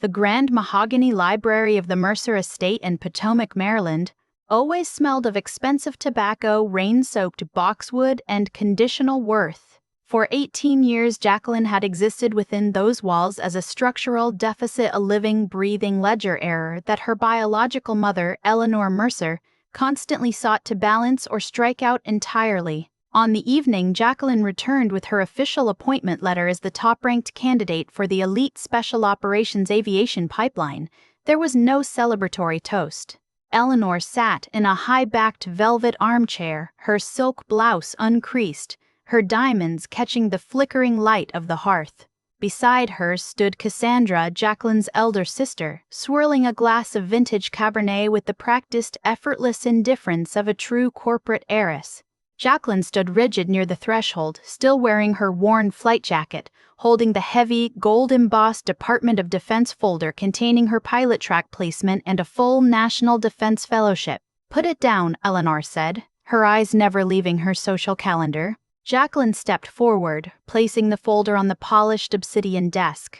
The grand mahogany library of the Mercer estate in Potomac, Maryland, always smelled of expensive tobacco, rain-soaked boxwood, and conditional worth. For 18 years, Jacqueline had existed within those walls as a structural deficit, a living, breathing ledger error that her biological mother, Eleanor Mercer, constantly sought to balance or strike out entirely. On the evening Jacqueline returned with her official appointment letter as the top-ranked candidate for the elite Special Operations Aviation pipeline, there was no celebratory toast. Eleanor sat in a high-backed velvet armchair, her silk blouse uncreased, her diamonds catching the flickering light of the hearth. Beside her stood Cassandra, Jacqueline's elder sister, swirling a glass of vintage Cabernet with the practiced, effortless indifference of a true corporate heiress. Jacqueline stood rigid near the threshold, still wearing her worn flight jacket, holding the heavy, gold-embossed Department of Defense folder containing her pilot track placement and a full National Defense Fellowship. "Put it down," Eleanor said, her eyes never leaving her social calendar. Jacqueline stepped forward, placing the folder on the polished obsidian desk.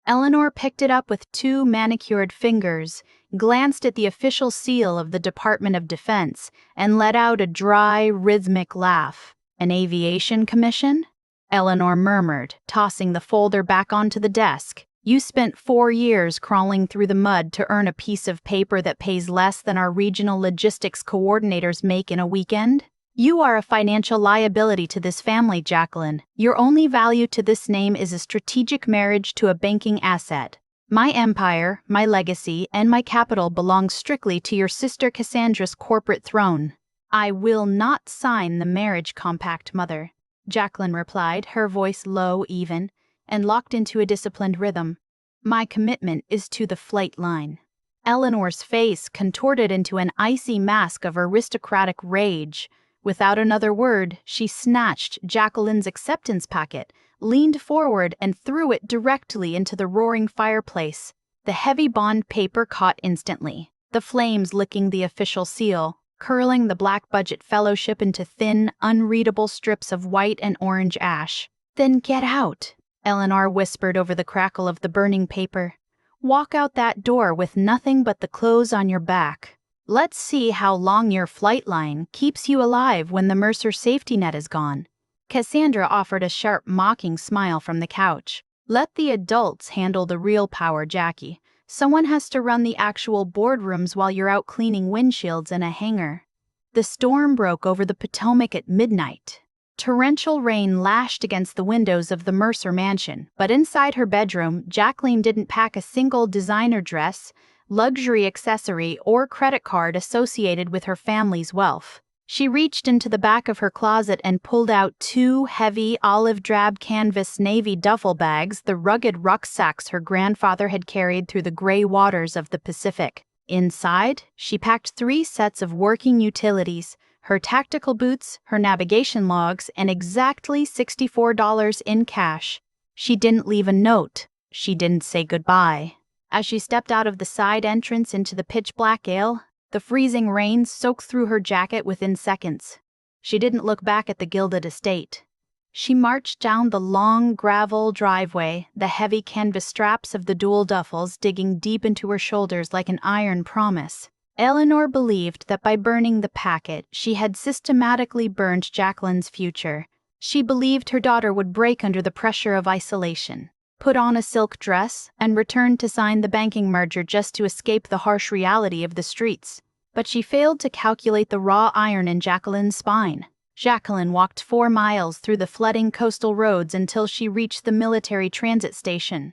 Eleanor picked it up with 2 manicured fingers, glanced at the official seal of the Department of Defense, and let out a dry, rhythmic laugh. "An aviation commission?" Eleanor murmured, tossing the folder back onto the desk. "You spent 4 years crawling through the mud to earn a piece of paper that pays less than our regional logistics coordinators make in a weekend? You are a financial liability to this family, Jacqueline. Your only value to this name is a strategic marriage to a banking asset. My empire, my legacy, and my capital belong strictly to your sister Cassandra's corporate throne." "I will not sign the marriage compact, Mother," Jacqueline replied, her voice low, even, and locked into a disciplined rhythm. "My commitment is to the flight line." Eleanor's face contorted into an icy mask of aristocratic rage. Without another word, she snatched Jacqueline's acceptance packet, leaned forward, and threw it directly into the roaring fireplace. The heavy bond paper caught instantly, the flames licking the official seal, curling the black budget fellowship into thin, unreadable strips of white and orange ash. "Then get out," Eleanor whispered over the crackle of the burning paper. "Walk out that door with nothing but the clothes on your back. Let's see how long your flight line keeps you alive when the Mercer safety net is gone." Cassandra offered a sharp, mocking smile from the couch. "Let the adults handle the real power, Jackie. Someone has to run the actual boardrooms while you're out cleaning windshields in a hangar." The storm broke over the Potomac at midnight. Torrential rain lashed against the windows of the Mercer mansion, but inside her bedroom, Jacqueline didn't pack a single designer dress, luxury accessory, or credit card associated with her family's wealth. She reached into the back of her closet and pulled out 2 heavy, olive-drab canvas navy duffel bags, the rugged rucksacks her grandfather had carried through the gray waters of the Pacific. Inside, she packed 3 sets of working utilities, her tactical boots, her navigation logs, and exactly $64 in cash. She didn't leave a note. She didn't say goodbye. As she stepped out of the side entrance into the pitch-black gale, the freezing rain soaked through her jacket within seconds. She didn't look back at the gilded estate. She marched down the long gravel driveway, the heavy canvas straps of the dual duffels digging deep into her shoulders like an iron promise. Eleanor believed that by burning the packet, she had systematically burned Jacqueline's future. She believed her daughter would break under the pressure of isolation, put on a silk dress, and return to sign the banking merger just to escape the harsh reality of the streets. But she failed to calculate the raw iron in Jacqueline's spine. Jacqueline walked 4 miles through the flooding coastal roads until she reached the military transit station.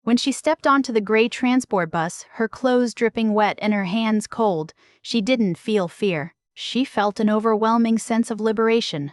When she stepped onto the gray transport bus, her clothes dripping wet and her hands cold, she didn't feel fear. She felt an overwhelming sense of liberation.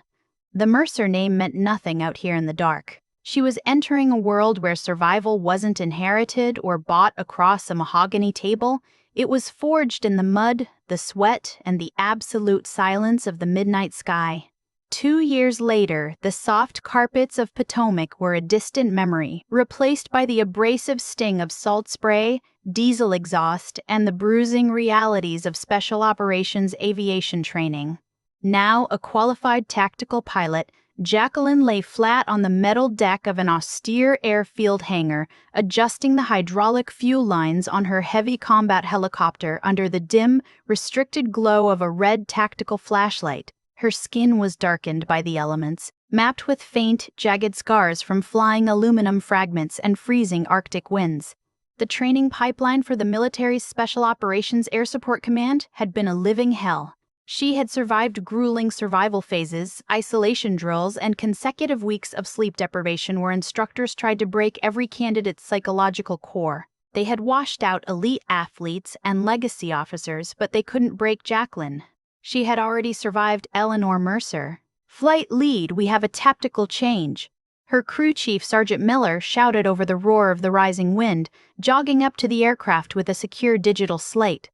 The Mercer name meant nothing out here in the dark. She was entering a world where survival wasn't inherited or bought across a mahogany table. It was forged in the mud, the sweat, and the absolute silence of the midnight sky. 2 years later, the soft carpets of Potomac were a distant memory, replaced by the abrasive sting of salt spray, diesel exhaust, and the bruising realities of special operations aviation training. Now a qualified tactical pilot, Jacqueline lay flat on the metal deck of an austere airfield hangar, adjusting the hydraulic fuel lines on her heavy combat helicopter under the dim, restricted glow of a red tactical flashlight. Her skin was darkened by the elements, mapped with faint, jagged scars from flying aluminum fragments and freezing Arctic winds. The training pipeline for the military's Special Operations Air Support Command had been a living hell. She had survived grueling survival phases, isolation drills, and consecutive weeks of sleep deprivation where instructors tried to break every candidate's psychological core. They had washed out elite athletes and legacy officers, but they couldn't break Jacqueline. She had already survived Eleanor Mercer. "Flight lead, we have a tactical change." Her crew chief, Sergeant Miller, shouted over the roar of the rising wind, jogging up to the aircraft with a secure digital slate.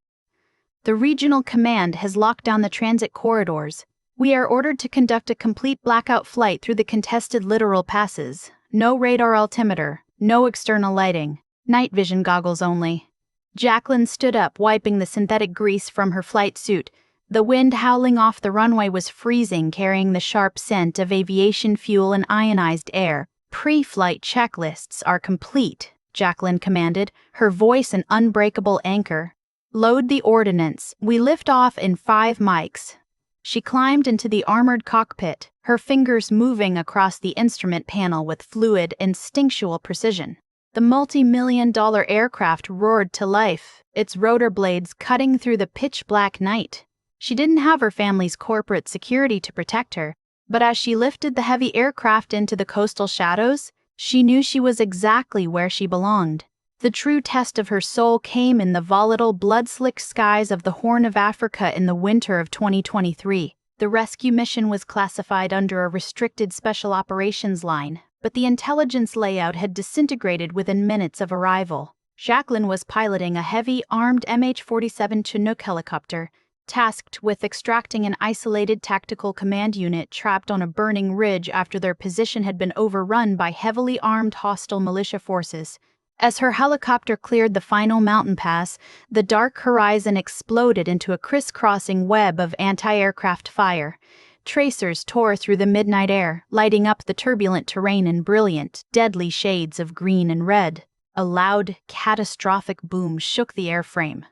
"The regional command has locked down the transit corridors. We are ordered to conduct a complete blackout flight through the contested littoral passes. No radar altimeter, no external lighting, night vision goggles only." Jacqueline stood up, wiping the synthetic grease from her flight suit. The wind howling off the runway was freezing, carrying the sharp scent of aviation fuel and ionized air. "Pre-flight checklists are complete," Jacqueline commanded, her voice an unbreakable anchor. "Load the ordnance. We lift off in 5 mics." She climbed into the armored cockpit, her fingers moving across the instrument panel with fluid, instinctual precision. The multi-million-dollar aircraft roared to life, its rotor blades cutting through the pitch-black night. She didn't have her family's corporate security to protect her, but as she lifted the heavy aircraft into the coastal shadows, she knew she was exactly where she belonged. The true test of her soul came in the volatile, blood-slicked skies of the Horn of Africa in the winter of 2023. The rescue mission was classified under a restricted special operations line, but the intelligence layout had disintegrated within minutes of arrival. Jacqueline was piloting a heavy, armed MH-47 Chinook helicopter, tasked with extracting an isolated tactical command unit trapped on a burning ridge after their position had been overrun by heavily armed hostile militia forces. As her helicopter cleared the final mountain pass, the dark horizon exploded into a crisscrossing web of anti-aircraft fire. Tracers tore through the midnight air, lighting up the turbulent terrain in brilliant, deadly shades of green and red. A loud, catastrophic boom shook the airframe.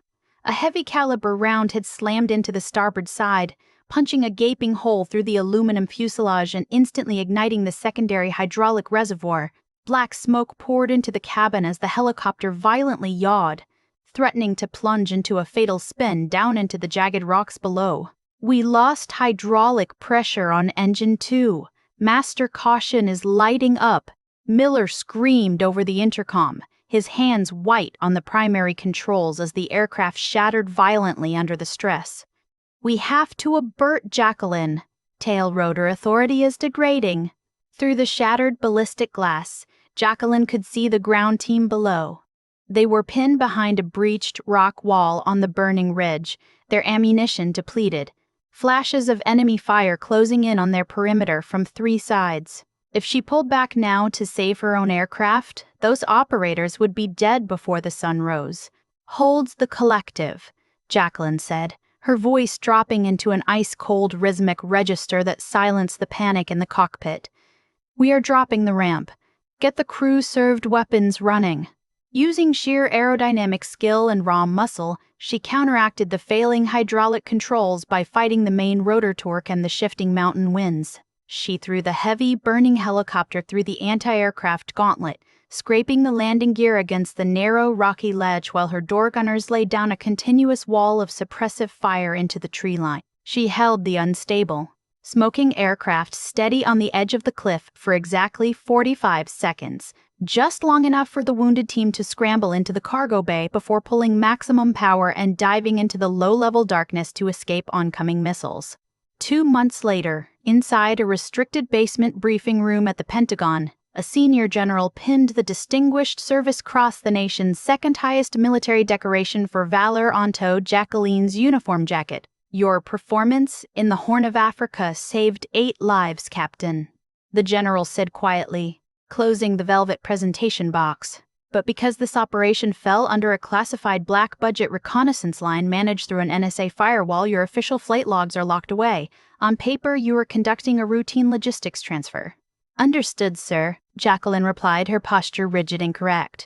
A heavy-caliber round had slammed into the starboard side, punching a gaping hole through the aluminum fuselage and instantly igniting the secondary hydraulic reservoir. Black smoke poured into the cabin as the helicopter violently yawed, threatening to plunge into a fatal spin down into the jagged rocks below. "We lost hydraulic pressure on engine 2. Master caution is lighting up," Miller screamed over the intercom, his hands white on the primary controls as the aircraft shattered violently under the stress. "We have to abort Jacqueline. Tail rotor authority is degrading." Through the shattered ballistic glass, Jacqueline could see the ground team below. They were pinned behind a breached rock wall on the burning ridge, their ammunition depleted, flashes of enemy fire closing in on their perimeter from 3 sides. If she pulled back now to save her own aircraft, those operators would be dead before the sun rose. "Holds the collective," Jacqueline said, her voice dropping into an ice-cold rhythmic register that silenced the panic in the cockpit. "We are dropping the ramp. Get the crew-served weapons running." Using sheer aerodynamic skill and raw muscle, she counteracted the failing hydraulic controls by fighting the main rotor torque and the shifting mountain winds. She threw the heavy, burning helicopter through the anti-aircraft gauntlet, scraping the landing gear against the narrow, rocky ledge while her door gunners laid down a continuous wall of suppressive fire into the tree line. She held the unstable, smoking aircraft steady on the edge of the cliff for exactly 45 seconds, just long enough for the wounded team to scramble into the cargo bay before pulling maximum power and diving into the low-level darkness to escape oncoming missiles. 2 months later, inside a restricted basement briefing room at the Pentagon, a senior general pinned the Distinguished Service Cross, the nation's second-highest military decoration for valor, onto Jacqueline's uniform jacket. "Your performance in the Horn of Africa saved 8 lives, Captain," the general said quietly, closing the velvet presentation box. but because this operation fell under a classified black budget reconnaissance line managed through an NSA firewall, your official flight logs are locked away. On paper, you are conducting a routine logistics transfer. Understood, sir, Jacqueline replied, her posture rigid and correct.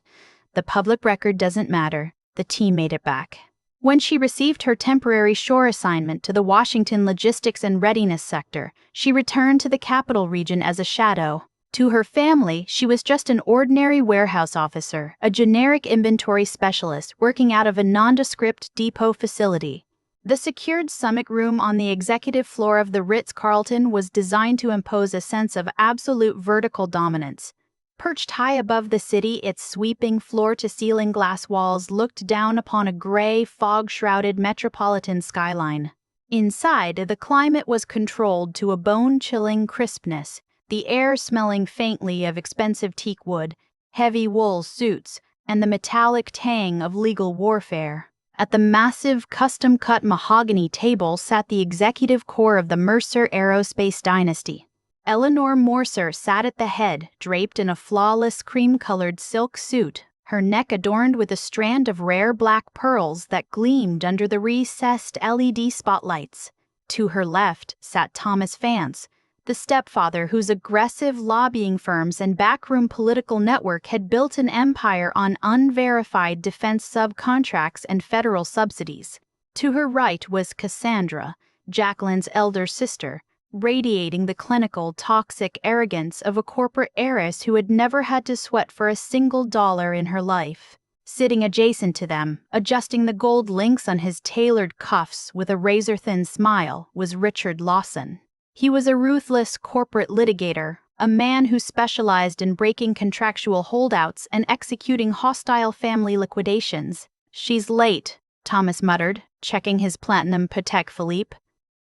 The public record doesn't matter. The team made it back. When she received her temporary shore assignment to the Washington Logistics and Readiness Sector, she returned to the capital region as a shadow. To her family, she was just an ordinary warehouse officer, a generic inventory specialist working out of a nondescript depot facility. The secured summit room on the executive floor of the Ritz-Carlton was designed to impose a sense of absolute vertical dominance. Perched high above the city, its sweeping floor-to-ceiling glass walls looked down upon a gray, fog-shrouded metropolitan skyline. Inside, the climate was controlled to a bone-chilling crispness, the air smelling faintly of expensive teak wood, heavy wool suits, and the metallic tang of legal warfare. At the massive, custom-cut mahogany table sat the executive core of the Mercer aerospace dynasty. Eleanor Mercer sat at the head, draped in a flawless cream-colored silk suit, her neck adorned with a strand of rare black pearls that gleamed under the recessed LED spotlights. To her left sat Thomas Vance, the stepfather whose aggressive lobbying firms and backroom political network had built an empire on unverified defense subcontracts and federal subsidies. To her right was Cassandra, Jacqueline's elder sister, radiating the clinical, toxic arrogance of a corporate heiress who had never had to sweat for a single dollar in her life. Sitting adjacent to them, adjusting the gold links on his tailored cuffs with a razor-thin smile, was Richard Lawson. He was a ruthless corporate litigator, a man who specialized in breaking contractual holdouts and executing hostile family liquidations. "She's late," Thomas muttered, checking his platinum Patek Philippe.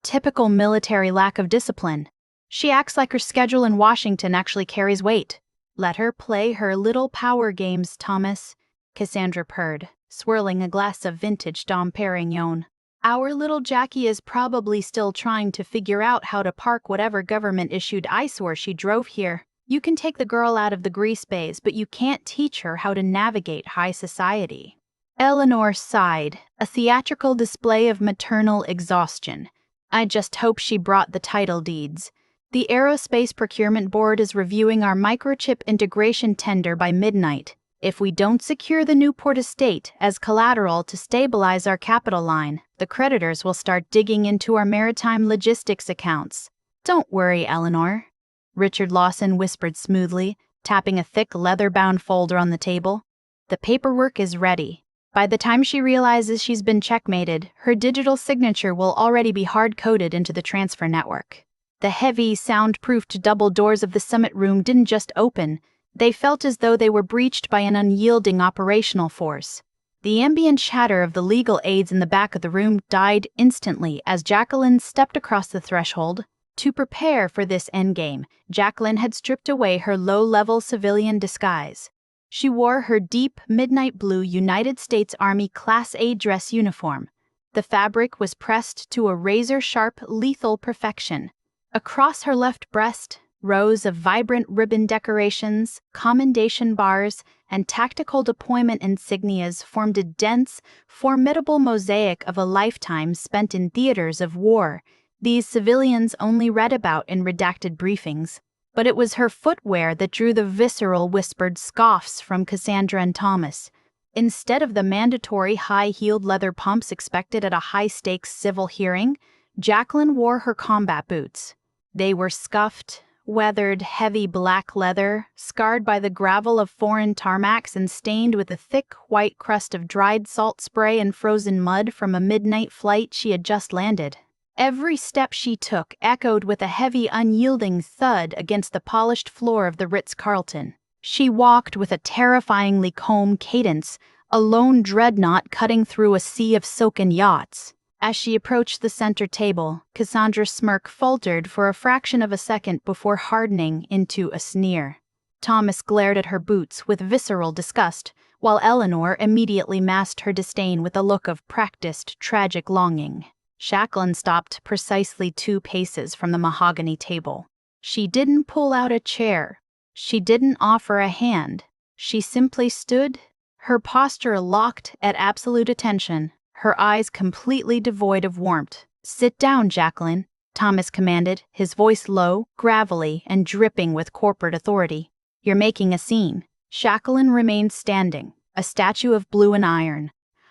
"Typical military lack of discipline. She acts like her schedule in Washington actually carries weight." "Let her play her little power games, Thomas," Cassandra purred, swirling a glass of vintage Dom Perignon. "Our little Jackie is probably still trying to figure out how to park whatever government-issued eyesore she drove here. You can take the girl out of the grease bays, but you can't teach her how to navigate high society." Eleanor sighed, a theatrical display of maternal exhaustion. "I just hope she brought the title deeds. The Aerospace Procurement Board is reviewing our microchip integration tender by midnight. If we don't secure the Newport estate as collateral to stabilize our capital line, the creditors will start digging into our maritime logistics accounts." "Don't worry, Eleanor," Richard Lawson whispered smoothly, tapping a thick leather-bound folder on the table. "The paperwork is ready. By the time she realizes she's been checkmated, her digital signature will already be hard-coded into the transfer network." The heavy, soundproofed double doors of the summit room didn't just open. They felt as though they were breached by an unyielding operational force. The ambient chatter of the legal aides in the back of the room died instantly as Jacqueline stepped across the threshold. To prepare for this endgame, Jacqueline had stripped away her low-level civilian disguise. She wore her deep, midnight blue United States Army Class A dress uniform. The fabric was pressed to a razor-sharp, lethal perfection. Across her left breast, rows of vibrant ribbon decorations, commendation bars, and tactical deployment insignias formed a dense, formidable mosaic of a lifetime spent in theaters of war these civilians only read about in redacted briefings. But it was her footwear that drew the visceral whispered scoffs from Cassandra and Thomas. Instead of the mandatory high-heeled leather pumps expected at a high-stakes civil hearing, Jacqueline wore her combat boots. They were scuffed, weathered, heavy black leather, scarred by the gravel of foreign tarmacs and stained with a thick white crust of dried salt spray and frozen mud from a midnight flight she had just landed. Every step she took echoed with a heavy, unyielding thud against the polished floor of the Ritz-Carlton. She walked with a terrifyingly calm cadence, a lone dreadnought cutting through a sea of silken yachts. As she approached the center table, Cassandra's smirk faltered for a fraction of a second before hardening into a sneer. Thomas glared at her boots with visceral disgust, while Eleanor immediately masked her disdain with a look of practiced, tragic longing. Jacqueline stopped precisely 2 paces from the mahogany table. She didn't pull out a chair. She didn't offer a hand. She simply stood, her posture locked at absolute attention, her eyes completely devoid of warmth. "Sit down, Jacqueline," Thomas commanded, his voice low, gravelly, and dripping with corporate authority. "You're making a scene." Jacqueline remained standing, a statue of blue and iron.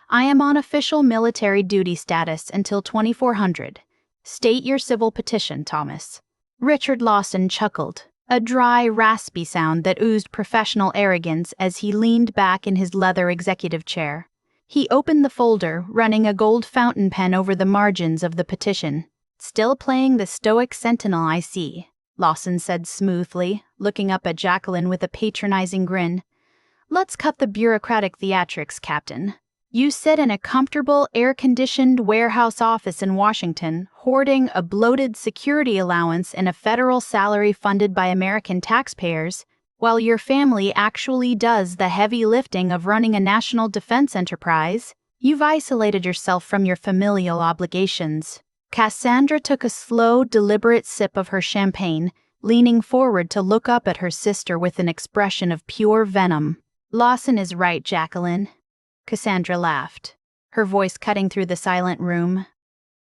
"I am on official military duty status until 2400. State your civil petition, Thomas." Richard Lawson chuckled, a dry, raspy sound that oozed professional arrogance as he leaned back in his leather executive chair. He opened the folder, running a gold fountain pen over the margins of the petition. "Still playing the stoic sentinel, I see," Lawson said smoothly, looking up at Jacqueline with a patronizing grin. "Let's cut the bureaucratic theatrics, Captain. You sit in a comfortable, air-conditioned warehouse office in Washington, hoarding a bloated security allowance and a federal salary funded by American taxpayers, while your family actually does the heavy lifting of running a national defense enterprise. You've isolated yourself from your familial obligations." Cassandra took a slow, deliberate sip of her champagne, leaning forward to look up at her sister with an expression of pure venom. "Lawson is right, Jacqueline." Cassandra laughed, her voice cutting through the silent room.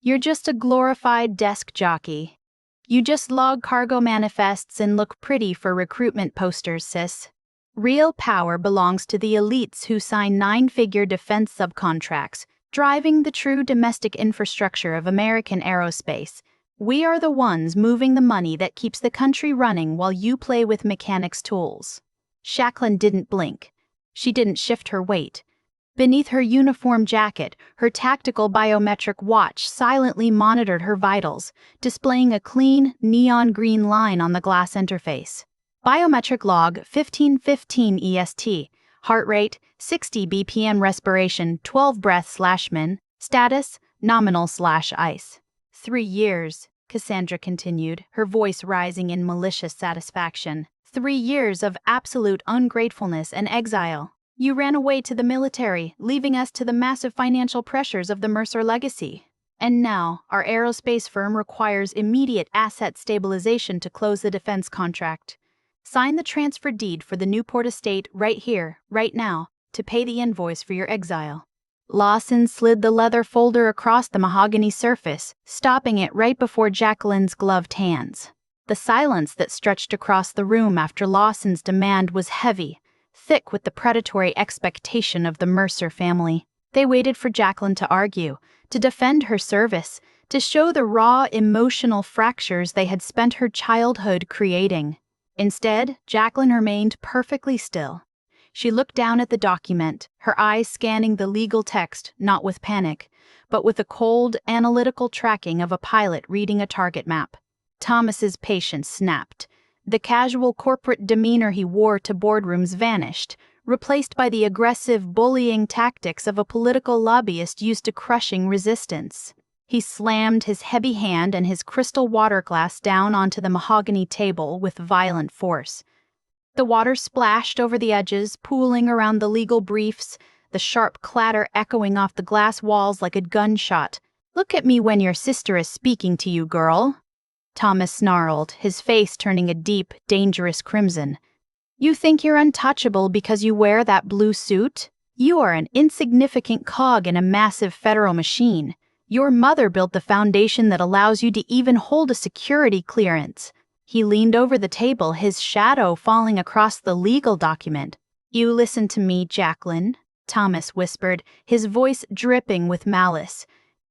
"You're just a glorified desk jockey. You just log cargo manifests and look pretty for recruitment posters, sis. Real power belongs to the elites who sign 9-figure defense subcontracts, driving the true domestic infrastructure of American aerospace. We are the ones moving the money that keeps the country running while you play with mechanics' tools." Jacqueline didn't blink. She didn't shift her weight. Beneath her uniform jacket, her tactical biometric watch silently monitored her vitals, displaying a clean, neon green line on the glass interface. Biometric log 1515 EST. Heart rate 60 BPM, respiration 12 breaths/min. Status nominal/ice. 3 years, Cassandra continued, her voice rising in malicious satisfaction. 3 years of absolute ungratefulness and exile. You ran away to the military, leaving us to the massive financial pressures of the Mercer legacy. And now, our aerospace firm requires immediate asset stabilization to close the defense contract. Sign the transfer deed for the Newport estate right here, right now, to pay the invoice for your exile. Lawson slid the leather folder across the mahogany surface, stopping it right before Jacqueline's gloved hands. The silence that stretched across the room after Lawson's demand was heavy, thick with the predatory expectation of the Mercer family. They waited for Jacqueline to argue, to defend her service, to show the raw emotional fractures they had spent her childhood creating. Instead, Jacqueline remained perfectly still. She looked down at the document, her eyes scanning the legal text, not with panic, but with the cold, analytical tracking of a pilot reading a target map. Thomas's patience snapped. The casual corporate demeanor he wore to boardrooms vanished, replaced by the aggressive, bullying tactics of a political lobbyist used to crushing resistance. He slammed his heavy hand and his crystal water glass down onto the mahogany table with violent force. The water splashed over the edges, pooling around the legal briefs, the sharp clatter echoing off the glass walls like a gunshot. "Look at me when your sister is speaking to you, girl," Thomas snarled, his face turning a deep, dangerous crimson. "You think you're untouchable because you wear that blue suit? You are an insignificant cog in a massive federal machine. Your mother built the foundation that allows you to even hold a security clearance." He leaned over the table, his shadow falling across the legal document. "You listen to me, Jacqueline," Thomas whispered, his voice dripping with malice.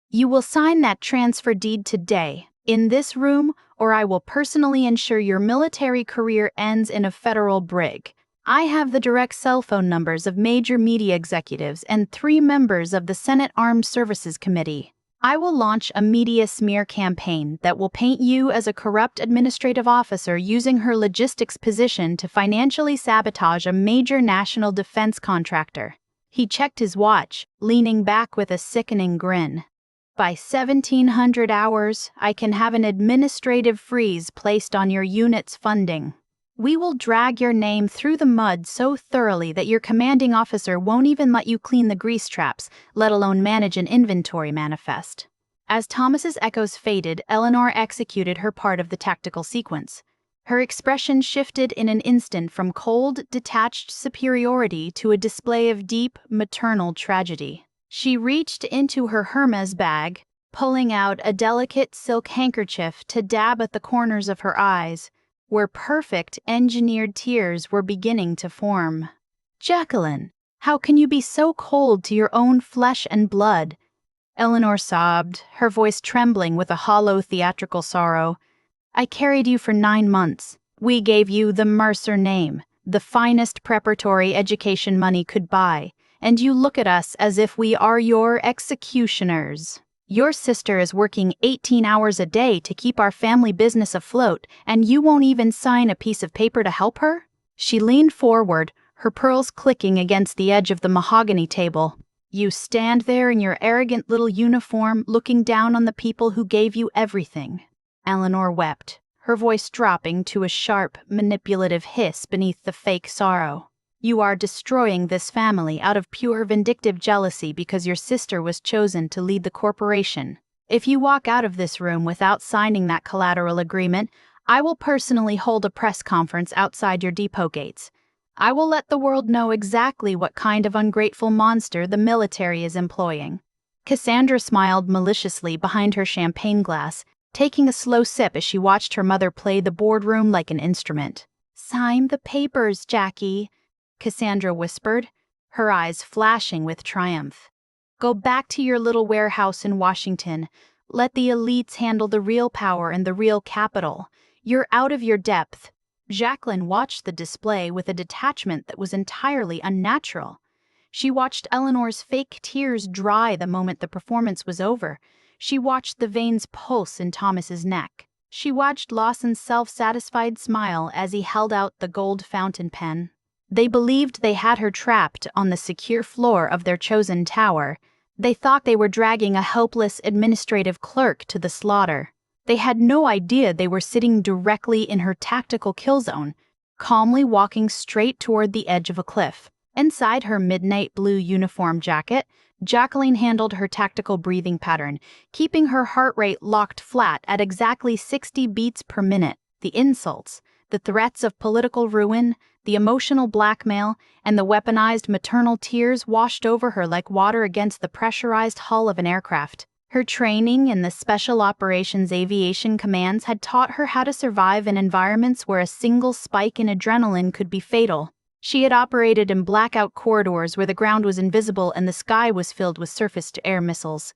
"You will sign that transfer deed today, in this room, or I will personally ensure your military career ends in a federal brig. I have the direct cell phone numbers of major media executives and 3 members of the Senate Armed Services Committee. I will launch a media smear campaign that will paint you as a corrupt administrative officer using her logistics position to financially sabotage a major national defense contractor." He checked his watch, leaning back with a sickening grin. "By 1700 hours, I can have an administrative freeze placed on your unit's funding. We will drag your name through the mud so thoroughly that your commanding officer won't even let you clean the grease traps, let alone manage an inventory manifest." As Thomas's echoes faded, Eleanor executed her part of the tactical sequence. Her expression shifted in an instant from cold, detached superiority to a display of deep, maternal tragedy. She reached into her Hermes bag, pulling out a delicate silk handkerchief to dab at the corners of her eyes, where perfect, engineered tears were beginning to form. "Jacqueline, how can you be so cold to your own flesh and blood?" Eleanor sobbed, her voice trembling with a hollow theatrical sorrow. "I carried you for 9 months. We gave you the Mercer name, the finest preparatory education money could buy, and you look at us as if we are your executioners. Your sister is working 18 hours a day to keep our family business afloat, and you won't even sign a piece of paper to help her?" She leaned forward, her pearls clicking against the edge of the mahogany table. "You stand there in your arrogant little uniform, looking down on the people who gave you everything." Eleanor wept, her voice dropping to a sharp, manipulative hiss beneath the fake sorrow. "You are destroying this family out of pure vindictive jealousy because your sister was chosen to lead the corporation. If you walk out of this room without signing that collateral agreement, I will personally hold a press conference outside your depot gates. I will let the world know exactly what kind of ungrateful monster the military is employing." Cassandra smiled maliciously behind her champagne glass, taking a slow sip as she watched her mother play the boardroom like an instrument. "Sign the papers, Jackie," Cassandra whispered, her eyes flashing with triumph. "Go back to your little warehouse in Washington. Let the elites handle the real power and the real capital. You're out of your depth." Jacqueline watched the display with a detachment that was entirely unnatural. She watched Eleanor's fake tears dry the moment the performance was over. She watched the veins pulse in Thomas's neck. She watched Lawson's self-satisfied smile as he held out the gold fountain pen. They believed they had her trapped on the secure floor of their chosen tower. They thought they were dragging a helpless administrative clerk to the slaughter. They had no idea they were sitting directly in her tactical kill zone, calmly walking straight toward the edge of a cliff. Inside her midnight blue uniform jacket, Jacqueline handled her tactical breathing pattern, keeping her heart rate locked flat at exactly 60 beats per minute. The insults, the threats of political ruin, the emotional blackmail, and the weaponized maternal tears washed over her like water against the pressurized hull of an aircraft. Her training in the Special Operations Aviation Commands had taught her how to survive in environments where a single spike in adrenaline could be fatal. She had operated in blackout corridors where the ground was invisible and the sky was filled with surface-to-air missiles.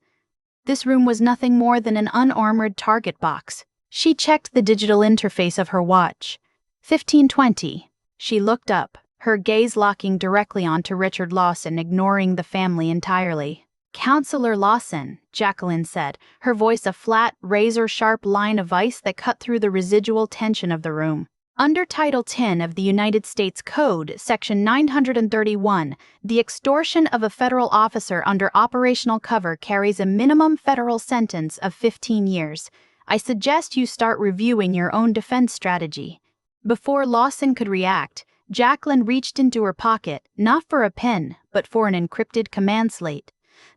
This room was nothing more than an unarmored target box. She checked the digital interface of her watch. 15:20. She looked up, her gaze locking directly onto Richard Lawson, ignoring the family entirely. "Counselor Lawson," Jacqueline said, her voice a flat, razor-sharp line of ice that cut through the residual tension of the room. "Under Title 10 of the United States Code, Section 931, the extortion of a federal officer under operational cover carries a minimum federal sentence of 15 years. I suggest you start reviewing your own defense strategy." Before Lawson could react, Jacqueline reached into her pocket, not for a pen, but for an encrypted command slate.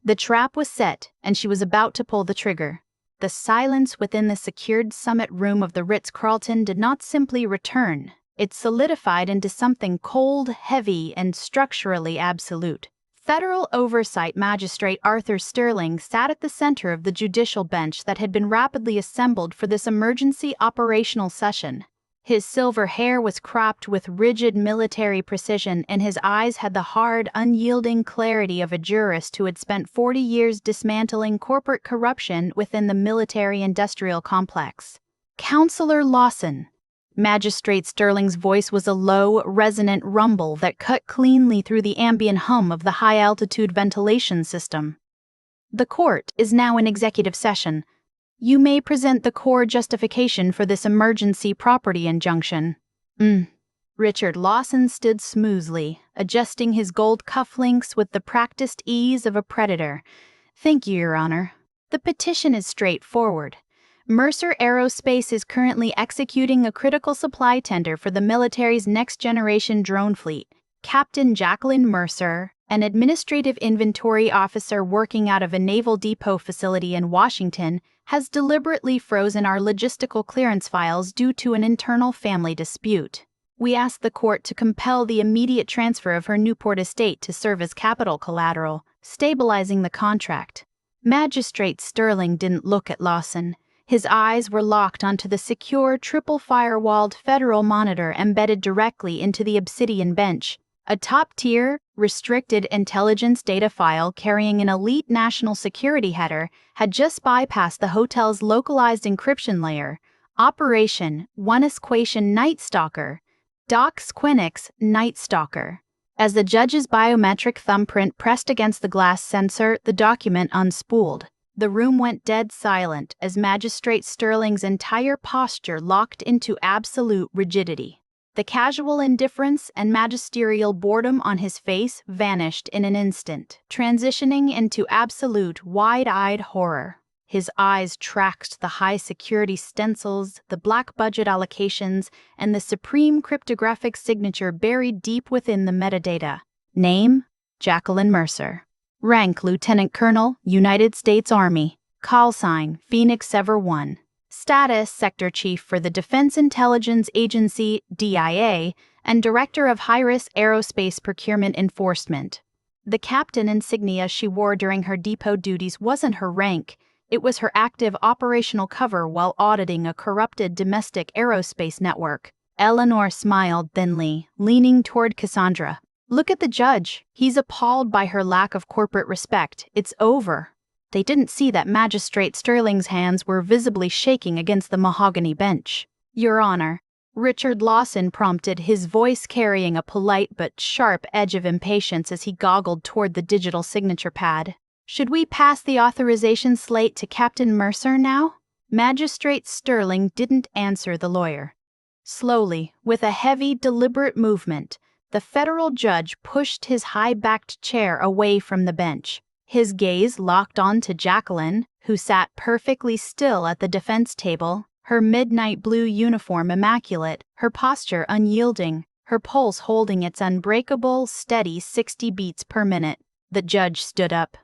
The trap was set, and she was about to pull the trigger. The silence within the secured summit room of the Ritz-Carlton did not simply return. It solidified into something cold, heavy, and structurally absolute. Federal Oversight Magistrate Arthur Sterling sat at the center of the judicial bench that had been rapidly assembled for this emergency operational session. His silver hair was cropped with rigid military precision, and his eyes had the hard, unyielding clarity of a jurist who had spent 40 years dismantling corporate corruption within the military-industrial complex. "Counselor Lawson." Magistrate Sterling's voice was a low, resonant rumble that cut cleanly through the ambient hum of the high-altitude ventilation system. "The court is now in executive session. You may present the core justification for this emergency property injunction." Richard Lawson stood smoothly, adjusting his gold cufflinks with the practiced ease of a predator. "Thank you, Your Honor. The petition is straightforward. Mercer Aerospace is currently executing a critical supply tender for the military's next-generation drone fleet. Captain Jacqueline Mercer, an administrative inventory officer working out of a naval depot facility in Washington, has deliberately frozen our logistical clearance files due to an internal family dispute. We ask the court to compel the immediate transfer of her Newport estate to serve as capital collateral, stabilizing the contract. Magistrate Sterling didn't look at Lawson. His eyes were locked onto the secure, triple-firewalled federal monitor embedded directly into the obsidian bench, a top-tier, restricted intelligence data file carrying an elite national security header had just bypassed the hotel's localized encryption layer. Operation One-Esquation Night Stalker. Doc Squinix Night Stalker. As the judge's biometric thumbprint pressed against the glass sensor, the document unspooled. The room went dead silent as Magistrate Sterling's entire posture locked into absolute rigidity. The casual indifference and magisterial boredom on his face vanished in an instant, transitioning into absolute wide-eyed horror. His eyes tracked the high-security stencils, the black budget allocations, and the supreme cryptographic signature buried deep within the metadata. Name: Jacqueline Mercer. Rank: Lieutenant Colonel, United States Army. Call sign: Phoenix Ever 1. Status: Sector Chief for the Defense Intelligence Agency, DIA, and Director of High-Risk Aerospace Procurement Enforcement. The captain insignia she wore during her depot duties wasn't her rank. It was her active operational cover while auditing a corrupted domestic aerospace network. Eleanor smiled thinly, leaning toward Cassandra. Look at the judge. He's appalled by her lack of corporate respect. It's over. They didn't see that Magistrate Sterling's hands were visibly shaking against the mahogany bench. Your Honor, Richard Lawson prompted, his voice carrying a polite but sharp edge of impatience as he goggled toward the digital signature pad. Should we pass the authorization slate to Captain Mercer now? Magistrate Sterling didn't answer the lawyer. Slowly, with a heavy, deliberate movement, the federal judge pushed his high-backed chair away from the bench. His gaze locked onto Jacqueline, who sat perfectly still at the defense table, her midnight blue uniform immaculate, her posture unyielding, her pulse holding its unbreakable, steady 60 beats per minute. The judge stood up.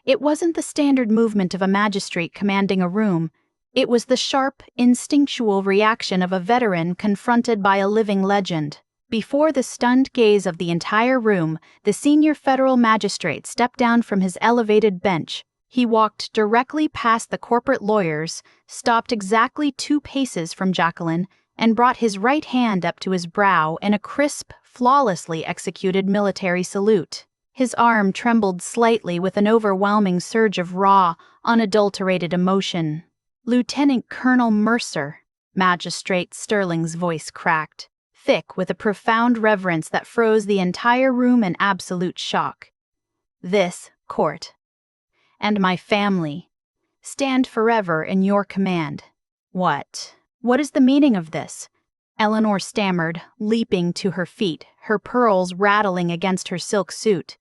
It wasn't the standard movement of a magistrate commanding a room. It was the sharp, instinctual reaction of a veteran confronted by a living legend. Before the stunned gaze of the entire room, the senior federal magistrate stepped down from his elevated bench. He walked directly past the corporate lawyers, stopped exactly 2 paces from Jacqueline, and brought his right hand up to his brow in a crisp, flawlessly executed military salute. His arm trembled slightly with an overwhelming surge of raw, unadulterated emotion. Lieutenant Colonel Mercer, Magistrate Sterling's voice cracked, thick with a profound reverence that froze the entire room in absolute shock. This court, and my family, stand forever in your command. What is the meaning of this? Eleanor stammered, leaping to her feet, her pearls rattling against her silk suit.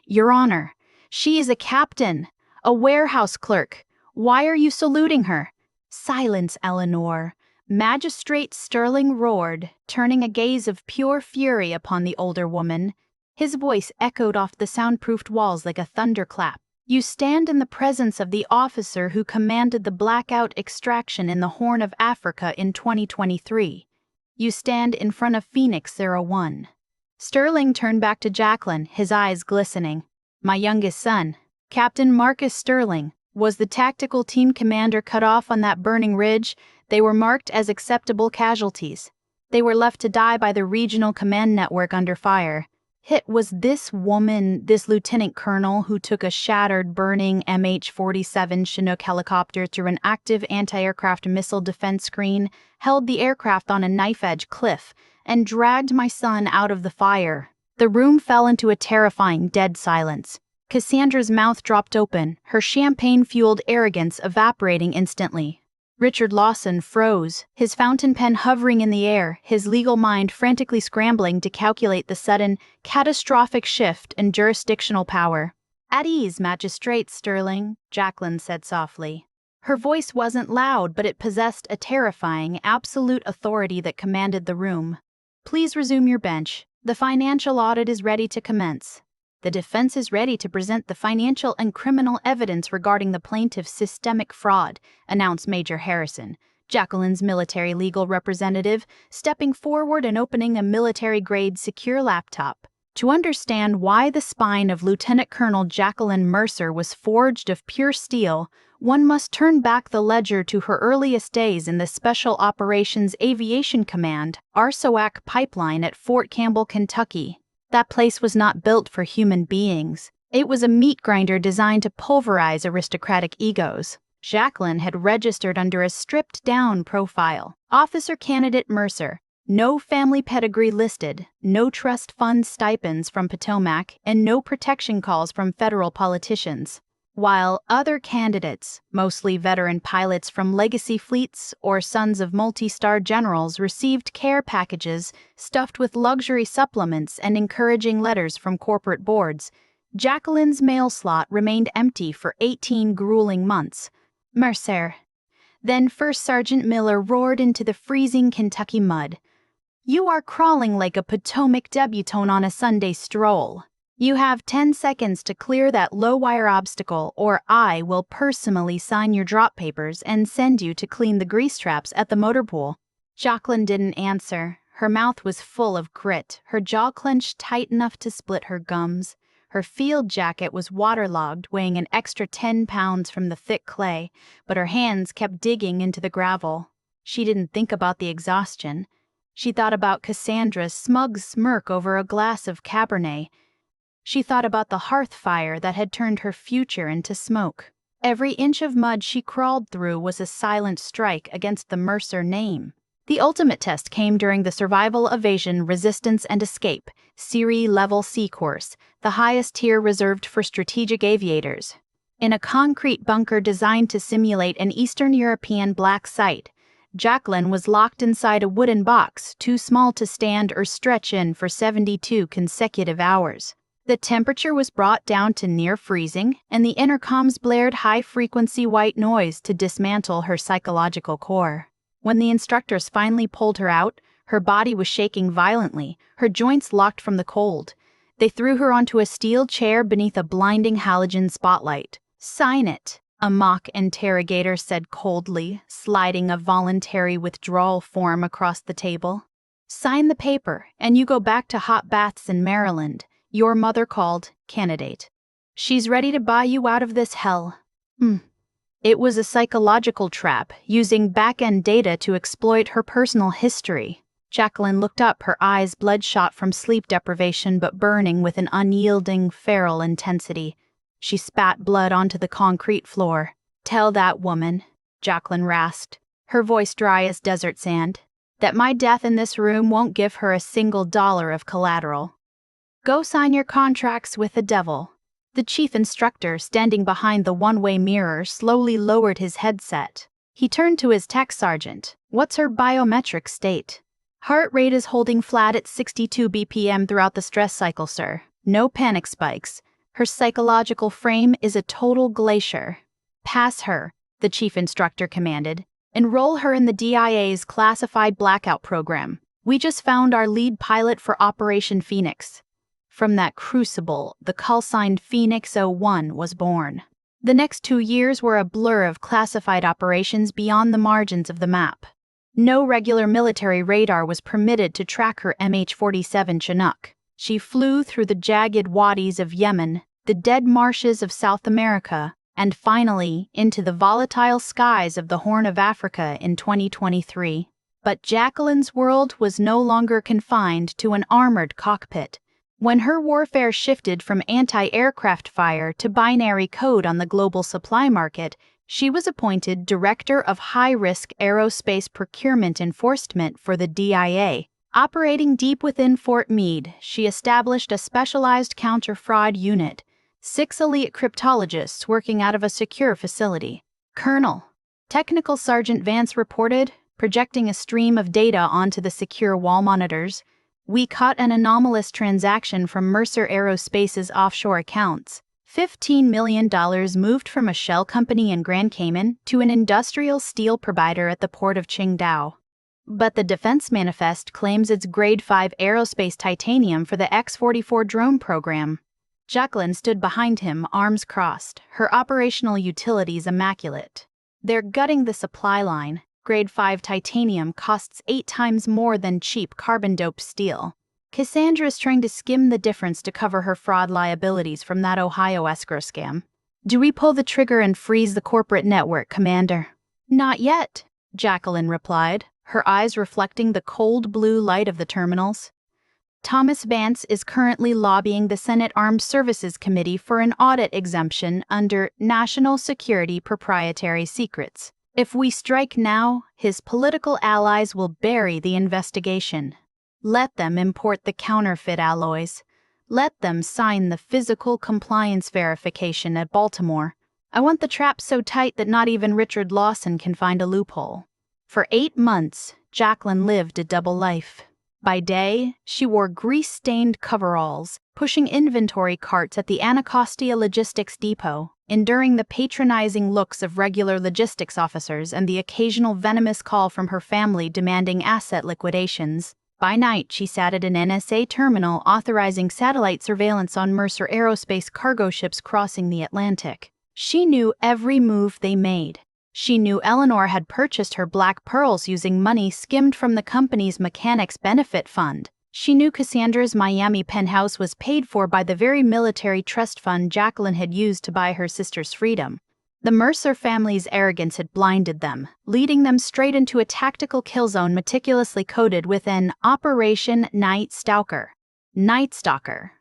Your Honor, she is a captain, a warehouse clerk. Why are you saluting her? Silence, Eleanor. Magistrate Sterling roared, turning a gaze of pure fury upon the older woman. His voice echoed off the soundproofed walls like a thunderclap. You stand in the presence of the officer who commanded the blackout extraction in the Horn of Africa in 2023. You stand in front of Phoenix 01. Sterling turned back to Jacqueline, his eyes glistening. My youngest son, Captain Marcus Sterling, was the tactical team commander cut off on that burning ridge. They were marked as acceptable casualties. They were left to die by the regional command network under fire. It was this woman, this lieutenant colonel, who took a shattered, burning MH-47 Chinook helicopter through an active anti-aircraft missile defense screen, held the aircraft on a knife-edge cliff, and dragged my son out of the fire. The room fell into a terrifying, dead silence. Cassandra's mouth dropped open, her champagne-fueled arrogance evaporating instantly. Richard Lawson froze, his fountain pen hovering in the air, his legal mind frantically scrambling to calculate the sudden, catastrophic shift in jurisdictional power. At ease, Magistrate Sterling, Jacqueline said softly. Her voice wasn't loud, but it possessed a terrifying, absolute authority that commanded the room. Please resume your bench. The financial audit is ready to commence. The defense is ready to present the financial and criminal evidence regarding the plaintiff's systemic fraud, announced Major Harrison, Jacqueline's military legal representative, stepping forward and opening a military-grade secure laptop. To understand why the spine of Lieutenant Colonel Jacqueline Mercer was forged of pure steel, one must turn back the ledger to her earliest days in the Special Operations Aviation Command, ARSOAC pipeline at Fort Campbell, Kentucky. That place was not built for human beings. It was a meat grinder designed to pulverize aristocratic egos. Jacqueline had registered under a stripped-down profile. Officer Candidate Mercer. No family pedigree listed, no trust fund stipends from Potomac, and no protection calls from federal politicians. While other candidates, mostly veteran pilots from legacy fleets or sons of multi-star generals, received care packages stuffed with luxury supplements and encouraging letters from corporate boards, Jacqueline's mail slot remained empty for 18 grueling months. Mercer. Then First Sergeant Miller roared into the freezing Kentucky mud. You are crawling like a Potomac debutante on a Sunday stroll. You have 10 seconds to clear that low-wire obstacle, or I will personally sign your drop papers and send you to clean the grease traps at the motor pool. Jacqueline didn't answer. Her mouth was full of grit, her jaw clenched tight enough to split her gums. Her field jacket was waterlogged, weighing an extra 10 pounds from the thick clay, but her hands kept digging into the gravel. She didn't think about the exhaustion. She thought about Cassandra's smug smirk over a glass of Cabernet. She thought about the hearth fire that had turned her future into smoke. Every inch of mud she crawled through was a silent strike against the Mercer name. The ultimate test came during the Survival, Evasion, Resistance, and Escape Series Level C course, the highest tier reserved for strategic aviators. In a concrete bunker designed to simulate an Eastern European black site, Jacqueline was locked inside a wooden box too small to stand or stretch in for 72 consecutive hours. The temperature was brought down to near freezing, and the intercoms blared high-frequency white noise to dismantle her psychological core. When the instructors finally pulled her out, her body was shaking violently, her joints locked from the cold. They threw her onto a steel chair beneath a blinding halogen spotlight. "Sign it," a mock interrogator said coldly, sliding a voluntary withdrawal form across the table. "Sign the paper, and you go back to hot baths in Maryland. Your mother called, candidate. She's ready to buy you out of this hell." It was a psychological trap, using back-end data to exploit her personal history. Jacqueline looked up, her eyes bloodshot from sleep deprivation but burning with an unyielding, feral intensity. She spat blood onto the concrete floor. "Tell that woman," Jacqueline rasped, her voice dry as desert sand, "that my death in this room won't give her a single dollar of collateral. Go sign your contracts with the devil." The chief instructor, standing behind the one-way mirror, slowly lowered his headset. He turned to his tech sergeant. "What's her biometric state?" "Heart rate is holding flat at 62 BPM throughout the stress cycle, sir. No panic spikes. Her psychological frame is a total glacier." "Pass her," the chief instructor commanded. "Enroll her in the DIA's classified blackout program. We just found our lead pilot for Operation Phoenix." From that crucible, the call-signed Phoenix 01 was born. The next 2 years were a blur of classified operations beyond the margins of the map. No regular military radar was permitted to track her MH-47 Chinook. She flew through the jagged wadis of Yemen, the dead marshes of South America, and finally into the volatile skies of the Horn of Africa in 2023. But Jacqueline's world was no longer confined to an armored cockpit. When her warfare shifted from anti-aircraft fire to binary code on the global supply market, she was appointed Director of High-Risk Aerospace Procurement Enforcement for the DIA. Operating deep within Fort Meade, she established a specialized counter-fraud unit, 6 elite cryptologists working out of a secure facility. "Colonel," Technical Sergeant Vance reported, projecting a stream of data onto the secure wall monitors, "we caught an anomalous transaction from Mercer Aerospace's offshore accounts. $15 million moved from a shell company in Grand Cayman to an industrial steel provider at the port of Qingdao. But the defense manifest claims it's grade 5 aerospace titanium for the X-44 drone program." Jacqueline stood behind him, arms crossed, her operational utilities immaculate. They're gutting the supply line. Grade 5 titanium costs 8 times more than cheap carbon-doped steel. Cassandra is trying to skim the difference to cover her fraud liabilities from that Ohio escrow scam. Do we pull the trigger and freeze the corporate network, Commander? Not yet, Jacqueline replied, her eyes reflecting the cold blue light of the terminals. Thomas Vance is currently lobbying the Senate Armed Services Committee for an audit exemption under National Security Proprietary Secrets. If we strike now, his political allies will bury the investigation. Let them import the counterfeit alloys. Let them sign the physical compliance verification at Baltimore. I want the trap so tight that not even Richard Lawson can find a loophole. For 8 months, Jacqueline lived a double life. By day, she wore grease-stained coveralls, pushing inventory carts at the Anacostia Logistics Depot, enduring the patronizing looks of regular logistics officers and the occasional venomous call from her family demanding asset liquidations. By night, she sat at an NSA terminal authorizing satellite surveillance on Mercer aerospace cargo ships crossing the Atlantic. She knew every move they made. She knew Eleanor had purchased her black pearls using money skimmed from the company's mechanics benefit fund. She knew Cassandra's Miami penthouse was paid for by the very military trust fund Jacqueline had used to buy her sister's freedom. The Mercer family's arrogance had blinded them, leading them straight into a tactical kill zone meticulously coded with an Operation Night Stalker. Night Stalker.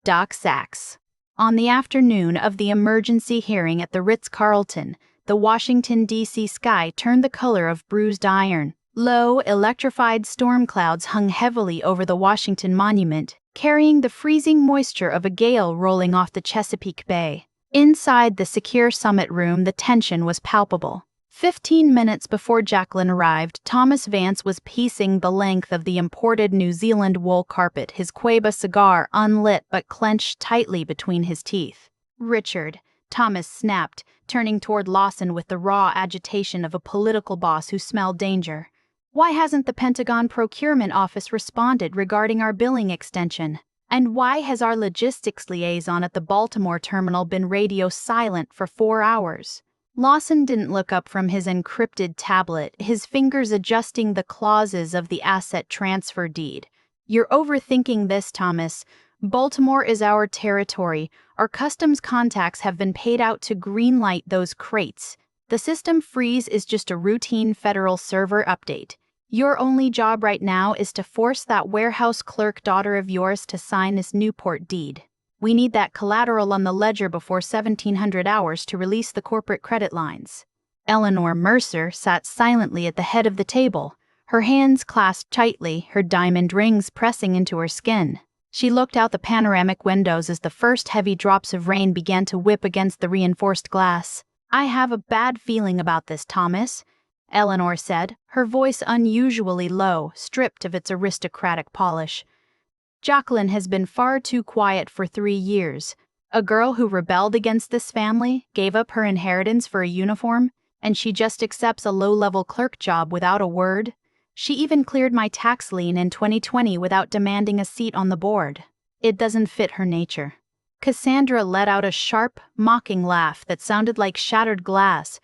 Doc Sachs. On the afternoon of the emergency hearing at the Ritz-Carlton, the Washington, D.C. sky turned the color of bruised iron. Low, electrified storm clouds hung heavily over the Washington Monument, carrying the freezing moisture of a gale rolling off the Chesapeake Bay. Inside the secure summit room, the tension was palpable. 15 minutes before Jacqueline arrived, Thomas Vance was pacing the length of the imported New Zealand wool carpet, his Queba cigar unlit but clenched tightly between his teeth. Richard, Thomas snapped, turning toward Lawson with the raw agitation of a political boss who smelled danger. Why hasn't the Pentagon Procurement Office responded regarding our billing extension? And why has our logistics liaison at the Baltimore terminal been radio silent for 4 hours? Lawson didn't look up from his encrypted tablet, his fingers adjusting the clauses of the asset transfer deed. You're overthinking this, Thomas. Baltimore is our territory. Our customs contacts have been paid out to greenlight those crates. The system freeze is just a routine federal server update. Your only job right now is to force that warehouse clerk daughter of yours to sign this Newport deed. We need that collateral on the ledger before 1700 hours to release the corporate credit lines. Eleanor Mercer sat silently at the head of the table, her hands clasped tightly, her diamond rings pressing into her skin. She looked out the panoramic windows as the first heavy drops of rain began to whip against the reinforced glass. I have a bad feeling about this, Thomas, Eleanor said, her voice unusually low, stripped of its aristocratic polish. Jacqueline has been far too quiet for 3 years. A girl who rebelled against this family, gave up her inheritance for a uniform, and she just accepts a low-level clerk job without a word. She even cleared my tax lien in 2020 without demanding a seat on the board. It doesn't fit her nature. Cassandra let out a sharp, mocking laugh that sounded like shattered glass.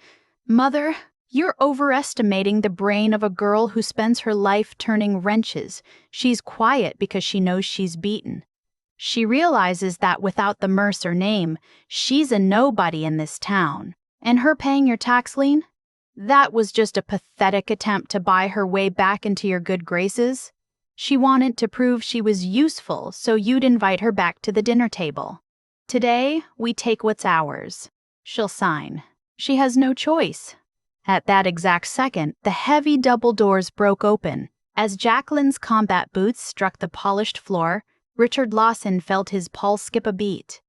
Mother, you're overestimating the brain of a girl who spends her life turning wrenches. She's quiet because she knows she's beaten. She realizes that without the Mercer name, she's a nobody in this town. And her paying your tax lien? That was just a pathetic attempt to buy her way back into your good graces. She wanted to prove she was useful so you'd invite her back to the dinner table. Today, we take what's ours. She'll sign. She has no choice. At that exact second, the heavy double doors broke open. As Jacqueline's combat boots struck the polished floor, Richard Lawson felt his pulse skip a beat.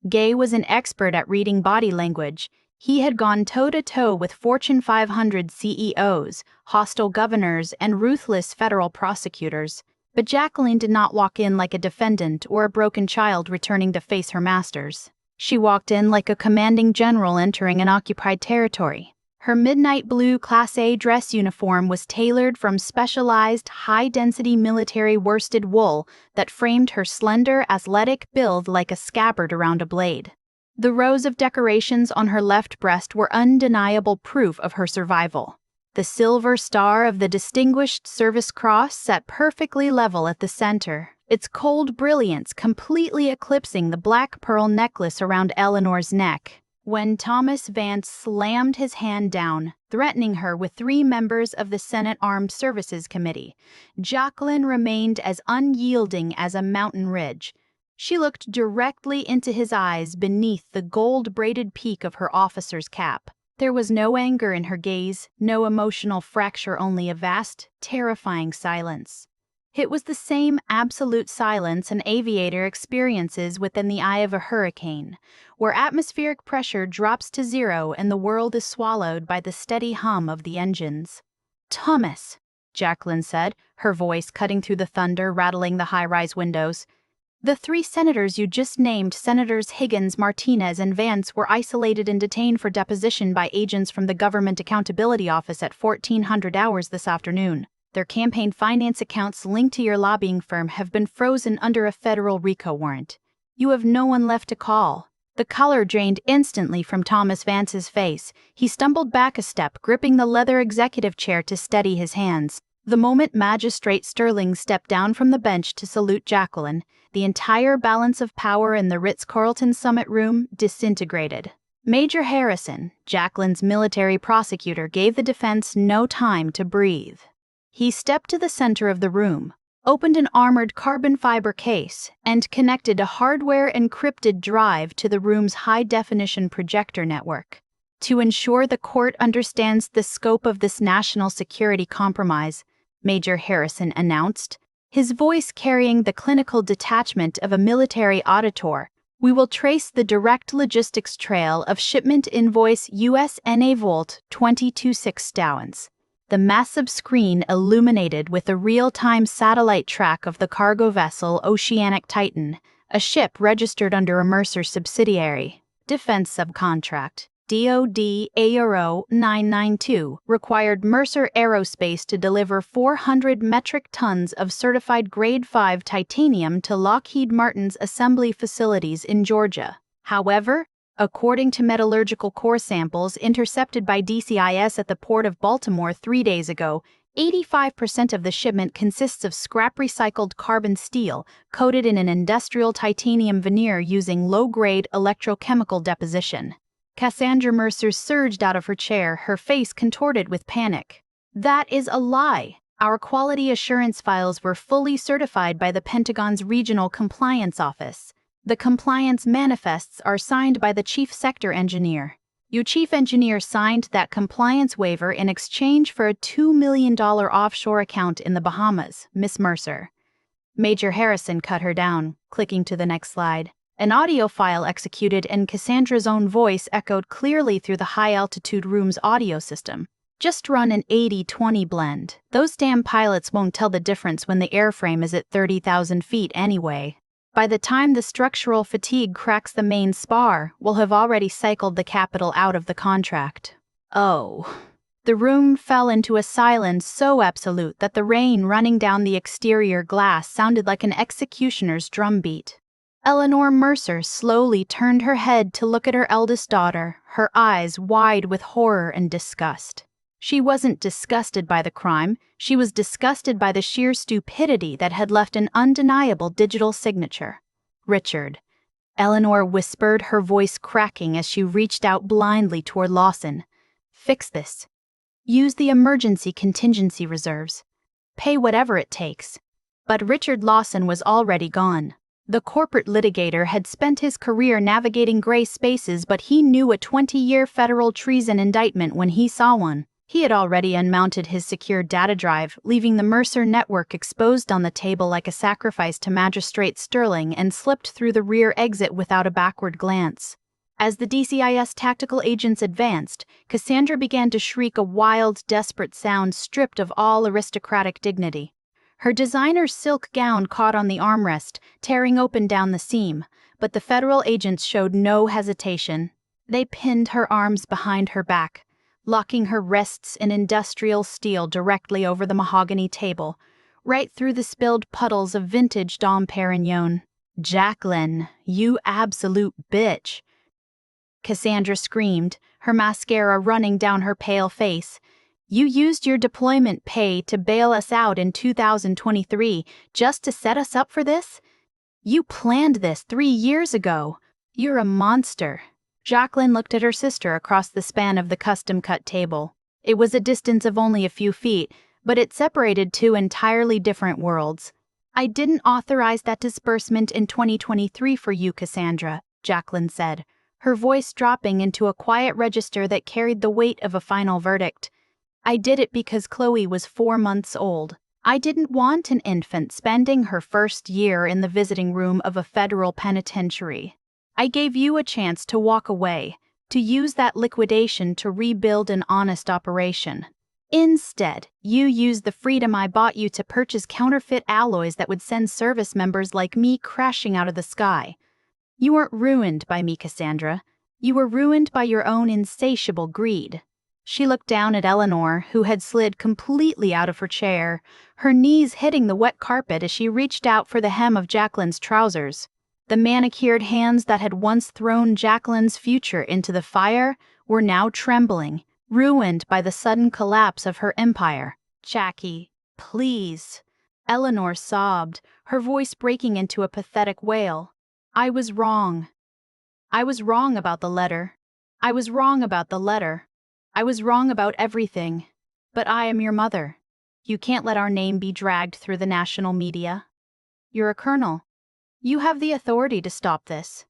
Gay was an expert at reading body language. He had gone toe-to-toe with Fortune 500 CEOs, hostile governors, and ruthless federal prosecutors. But Jacqueline did not walk in like a defendant or a broken child returning to face her masters. She walked in like a commanding general entering an occupied territory. Her midnight blue Class A dress uniform was tailored from specialized, high-density military worsted wool that framed her slender, athletic build like a scabbard around a blade. The rows of decorations on her left breast were undeniable proof of her survival. The silver star of the Distinguished Service Cross sat perfectly level at the center, its cold brilliance completely eclipsing the black pearl necklace around Eleanor's neck. When Thomas Vance slammed his hand down, threatening her with 3 members of the Senate Armed Services Committee, Jacqueline remained as unyielding as a mountain ridge. She looked directly into his eyes beneath the gold-braided peak of her officer's cap. There was no anger in her gaze, no emotional fracture, only a vast, terrifying silence. It was the same absolute silence an aviator experiences within the eye of a hurricane, where atmospheric pressure drops to zero and the world is swallowed by the steady hum of the engines. "Thomas," Jacqueline said, her voice cutting through the thunder, rattling the high-rise windows. "The 3 senators you just named, Senators Higgins, Martinez, and Vance, were isolated and detained for deposition by agents from the Government Accountability Office at 1400 hours this afternoon. Their campaign finance accounts linked to your lobbying firm have been frozen under a federal RICO warrant. You have no one left to call." The color drained instantly from Thomas Vance's face. He stumbled back a step, gripping the leather executive chair to steady his hands. The moment Magistrate Sterling stepped down from the bench to salute Jacqueline, the entire balance of power in the Ritz-Carlton Summit Room disintegrated. Major Harrison, Jacqueline's military prosecutor, gave the defense no time to breathe. He stepped to the center of the room, opened an armored carbon fiber case, and connected a hardware-encrypted drive to the room's high-definition projector network. To ensure the court understands the scope of this national security compromise, Major Harrison announced, his voice carrying the clinical detachment of a military auditor, "We will trace the direct logistics trail of shipment invoice USNA Volt 226 Downs." The massive screen illuminated with a real-time satellite track of the cargo vessel Oceanic Titan, a ship registered under a Mercer subsidiary. Defense subcontract, DoD ARO 992, required Mercer Aerospace to deliver 400 metric tons of certified Grade 5 titanium to Lockheed Martin's assembly facilities in Georgia. However, according to metallurgical core samples intercepted by DCIS at the Port of Baltimore 3 days ago, 85% of the shipment consists of scrap recycled carbon steel coated in an industrial titanium veneer using low-grade electrochemical deposition. Cassandra Mercer surged out of her chair, her face contorted with panic. "That is a lie. Our quality assurance files were fully certified by the Pentagon's Regional Compliance Office. The compliance manifests are signed by the chief sector engineer. Your chief engineer signed that compliance waiver in exchange for a $2 million offshore account in the Bahamas, Miss Mercer." Major Harrison cut her down, clicking to the next slide. An audio file executed and Cassandra's own voice echoed clearly through the high-altitude room's audio system. "Just run an 80-20 blend. Those damn pilots won't tell the difference when the airframe is at 30,000 feet anyway. By the time the structural fatigue cracks the main spar, we'll have already cycled the capital out of the contract." Oh. The room fell into a silence so absolute that the rain running down the exterior glass sounded like an executioner's drumbeat. Eleanor Mercer slowly turned her head to look at her eldest daughter, her eyes wide with horror and disgust. She wasn't disgusted by the crime, she was disgusted by the sheer stupidity that had left an undeniable digital signature. "Richard," Eleanor whispered, her voice cracking as she reached out blindly toward Lawson. "Fix this. Use the emergency contingency reserves. Pay whatever it takes." But Richard Lawson was already gone. The corporate litigator had spent his career navigating gray spaces, but he knew a 20-year federal treason indictment when he saw one. He had already unmounted his secure data drive, leaving the Mercer network exposed on the table like a sacrifice to Magistrate Sterling, and slipped through the rear exit without a backward glance. As the DCIS tactical agents advanced, Cassandra began to shriek a wild, desperate sound stripped of all aristocratic dignity. Her designer silk gown caught on the armrest, tearing open down the seam, but the federal agents showed no hesitation. They pinned her arms behind her back. locking her wrists in industrial steel directly over the mahogany table, right through the spilled puddles of vintage Dom Perignon. "Jacqueline, you absolute bitch!" Cassandra screamed, her mascara running down her pale face. "You used your deployment pay to bail us out in 2023 just to set us up for this? You planned this 3 years ago. You're a monster." Jacqueline looked at her sister across the span of the custom-cut table. It was a distance of only a few feet, but it separated two entirely different worlds. "I didn't authorize that disbursement in 2023 for you, Cassandra," Jacqueline said, her voice dropping into a quiet register that carried the weight of a final verdict. "I did it because Chloe was 4 months old. I didn't want an infant spending her first year in the visiting room of a federal penitentiary. I gave you a chance to walk away, to use that liquidation to rebuild an honest operation. Instead, you used the freedom I bought you to purchase counterfeit alloys that would send service members like me crashing out of the sky. You weren't ruined by me, Cassandra. You were ruined by your own insatiable greed." She looked down at Eleanor, who had slid completely out of her chair, her knees hitting the wet carpet as she reached out for the hem of Jacqueline's trousers. The manicured hands that had once thrown Jacqueline's future into the fire were now trembling, ruined by the sudden collapse of her empire. "Jackie, please." Eleanor sobbed, her voice breaking into a pathetic wail. "I was wrong. I was wrong about the letter. I was wrong about the letter. I was wrong about everything. But I am your mother. You can't let our name be dragged through the national media. You're a colonel. You have the authority to stop this."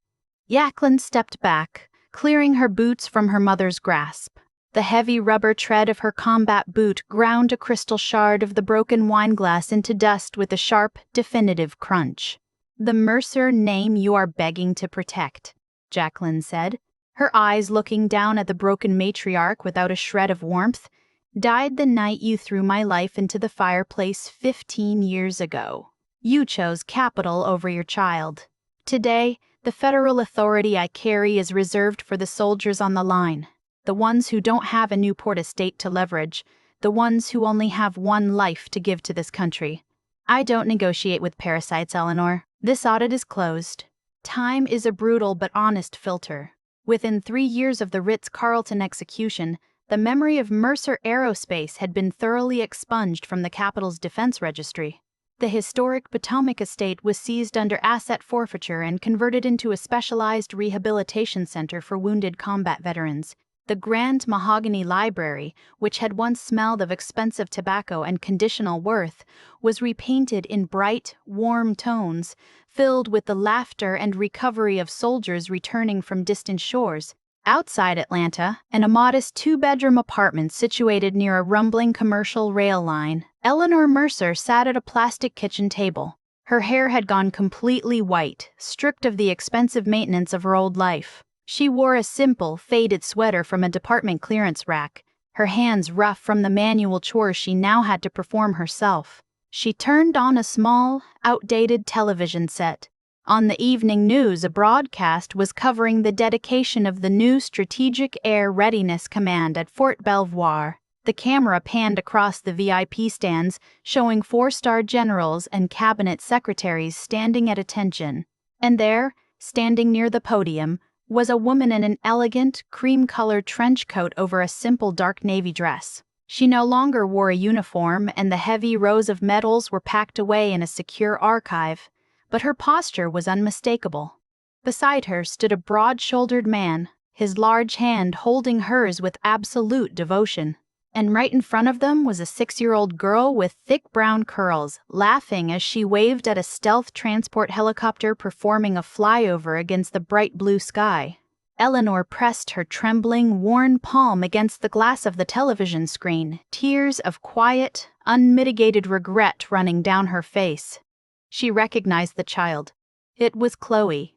Jacqueline stepped back, clearing her boots from her mother's grasp. The heavy rubber tread of her combat boot ground a crystal shard of the broken wineglass into dust with a sharp, definitive crunch. "The Mercer name you are begging to protect," Jacqueline said, her eyes looking down at the broken matriarch without a shred of warmth, "died the night you threw my life into the fireplace 15 years ago. You chose capital over your child. Today, the federal authority I carry is reserved for the soldiers on the line, the ones who don't have a Newport estate to leverage, the ones who only have one life to give to this country. I don't negotiate with parasites, Eleanor. This audit is closed. Time is a brutal but honest filter. Within 3 years of the Ritz-Carlton execution, the memory of Mercer Aerospace had been thoroughly expunged from the Capitol's defense registry. The historic Potomac estate was seized under asset forfeiture and converted into a specialized rehabilitation center for wounded combat veterans. The grand mahogany library, which had once smelled of expensive tobacco and conditional worth, was repainted in bright, warm tones, filled with the laughter and recovery of soldiers returning from distant shores. Outside Atlanta, in a modest 2-bedroom apartment situated near a rumbling commercial rail line, Eleanor Mercer sat at a plastic kitchen table. Her hair had gone completely white, stripped of the expensive maintenance of her old life. She wore a simple, faded sweater from a department clearance rack, her hands rough from the manual chores she now had to perform herself. She turned on a small, outdated television set. On the evening news, a broadcast was covering the dedication of the new Strategic Air Readiness Command at Fort Belvoir. The camera panned across the VIP stands, showing 4-star generals and cabinet secretaries standing at attention. And there, standing near the podium, was a woman in an elegant, cream-colored trench coat over a simple dark navy dress. She no longer wore a uniform, and the heavy rows of medals were packed away in a secure archive, but her posture was unmistakable. Beside her stood a broad-shouldered man, his large hand holding hers with absolute devotion. And right in front of them was a 6-year-old girl with thick brown curls, laughing as she waved at a stealth transport helicopter performing a flyover against the bright blue sky. Eleanor pressed her trembling, worn palm against the glass of the television screen, tears of quiet, unmitigated regret running down her face. She recognized the child. It was Chloe,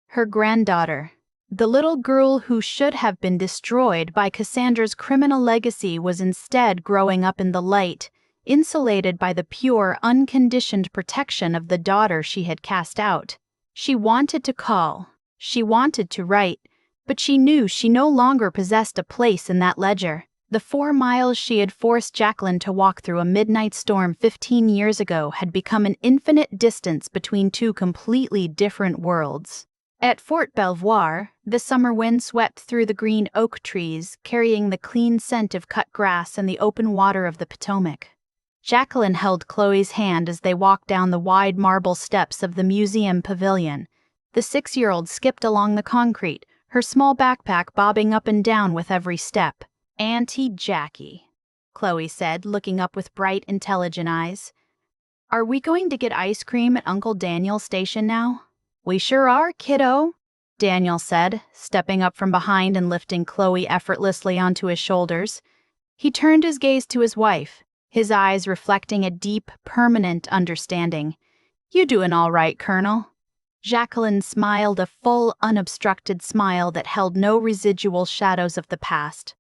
her granddaughter. The little girl who should have been destroyed by Cassandra's criminal legacy was instead growing up in the light, insulated by the pure, unconditioned protection of the daughter she had cast out. She wanted to call, she wanted to write, but she knew she no longer possessed a place in that ledger. The 4 miles she had forced Jacqueline to walk through a midnight storm 15 years ago had become an infinite distance between two completely different worlds. At Fort Belvoir, the summer wind swept through the green oak trees, carrying the clean scent of cut grass and the open water of the Potomac. Jacqueline held Chloe's hand as they walked down the wide marble steps of the museum pavilion. The 6-year-old skipped along the concrete, her small backpack bobbing up and down with every step. "Auntie Jackie," Chloe said, looking up with bright, intelligent eyes. "Are we going to get ice cream at Uncle Daniel's station now?" "We sure are, kiddo," Daniel said, stepping up from behind and lifting Chloe effortlessly onto his shoulders. He turned his gaze to his wife, his eyes reflecting a deep, permanent understanding. "You doing all right, Colonel?" Jacqueline smiled, a full, unobstructed smile that held no residual shadows of the past.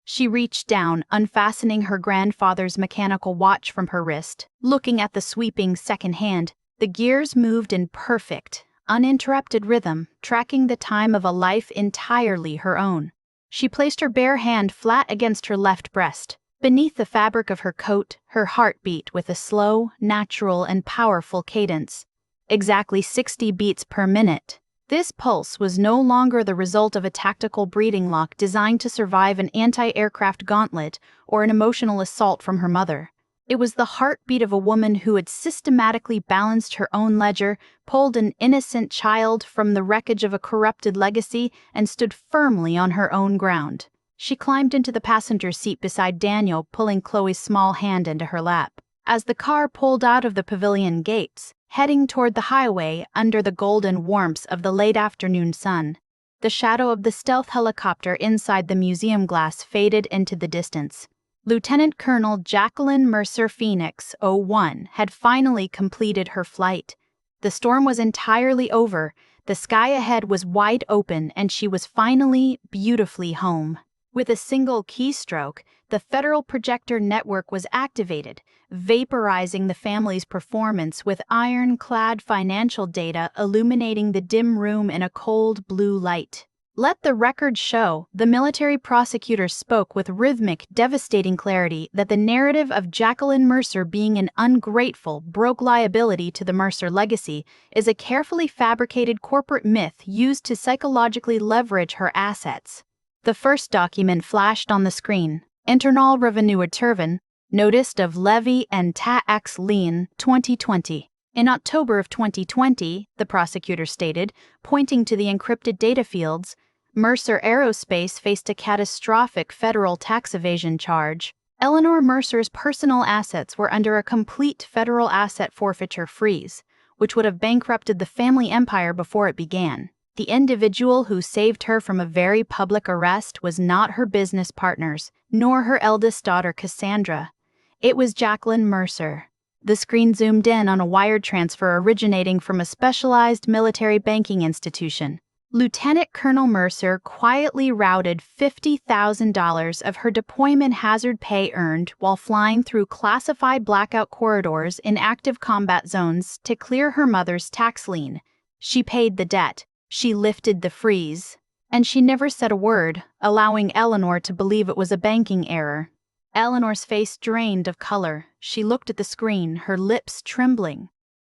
She reached down, unfastening her grandfather's mechanical watch from her wrist. Looking at the sweeping second hand, the gears moved in perfect, uninterrupted rhythm, tracking the time of a life entirely her own. She placed her bare hand flat against her left breast. Beneath the fabric of her coat, her heart beat with a slow, natural, and powerful cadence. Exactly 60 beats per minute. This pulse was no longer the result of a tactical breathing lock designed to survive an anti-aircraft gauntlet or an emotional assault from her mother. It was the heartbeat of a woman who had systematically balanced her own ledger, pulled an innocent child from the wreckage of a corrupted legacy, and stood firmly on her own ground. She climbed into the passenger seat beside Daniel, pulling Chloe's small hand into her lap. As the car pulled out of the pavilion gates, heading toward the highway under the golden warmth of the late afternoon sun, the shadow of the stealth helicopter inside the museum glass faded into the distance. Lieutenant Colonel Jacqueline Mercer Phoenix, 01, had finally completed her flight. The storm was entirely over, the sky ahead was wide open, and she was finally, beautifully home. With a single keystroke, the Federal Projector Network was activated, vaporizing the family's performance with iron-clad financial data illuminating the dim room in a cold blue light. Let the record show, the military prosecutor spoke with rhythmic, devastating clarity that the narrative of Jacqueline Mercer being an ungrateful, broke liability to the Mercer legacy is a carefully fabricated corporate myth used to psychologically leverage her assets. The first document flashed on the screen. Internal Revenue Return, Notice of Levy and Tax Lien 2020. In October of 2020, the prosecutor stated, pointing to the encrypted data fields, Mercer Aerospace faced a catastrophic federal tax evasion charge. Eleanor Mercer's personal assets were under a complete federal asset forfeiture freeze, which would have bankrupted the family empire before it began. The individual who saved her from a very public arrest was not her business partners, nor her eldest daughter Cassandra. It was Jacqueline Mercer. The screen zoomed in on a wire transfer originating from a specialized military banking institution. Lieutenant Colonel Mercer quietly routed $50,000 of her deployment hazard pay earned while flying through classified blackout corridors in active combat zones to clear her mother's tax lien. She paid the debt. She lifted the freeze, and she never said a word, allowing Eleanor to believe it was a banking error. Eleanor's face drained of color. She looked at the screen, her lips trembling.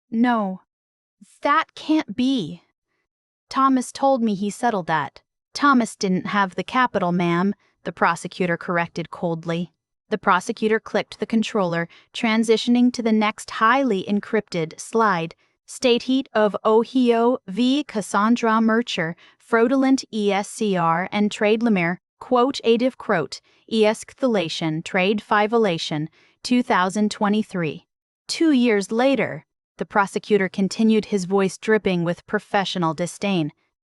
"No, that can't be. Thomas told me he settled that." "Thomas didn't have the capital, ma'am," the prosecutor corrected coldly. The prosecutor clicked the controller, transitioning to the next highly encrypted slide. State of Ohio v. Cassandra Mercer, fraudulent ESCR and trade lemire, quote adif quote, escalation, trade violation, 2023. 2 years later, the prosecutor continued, his voice dripping with professional disdain.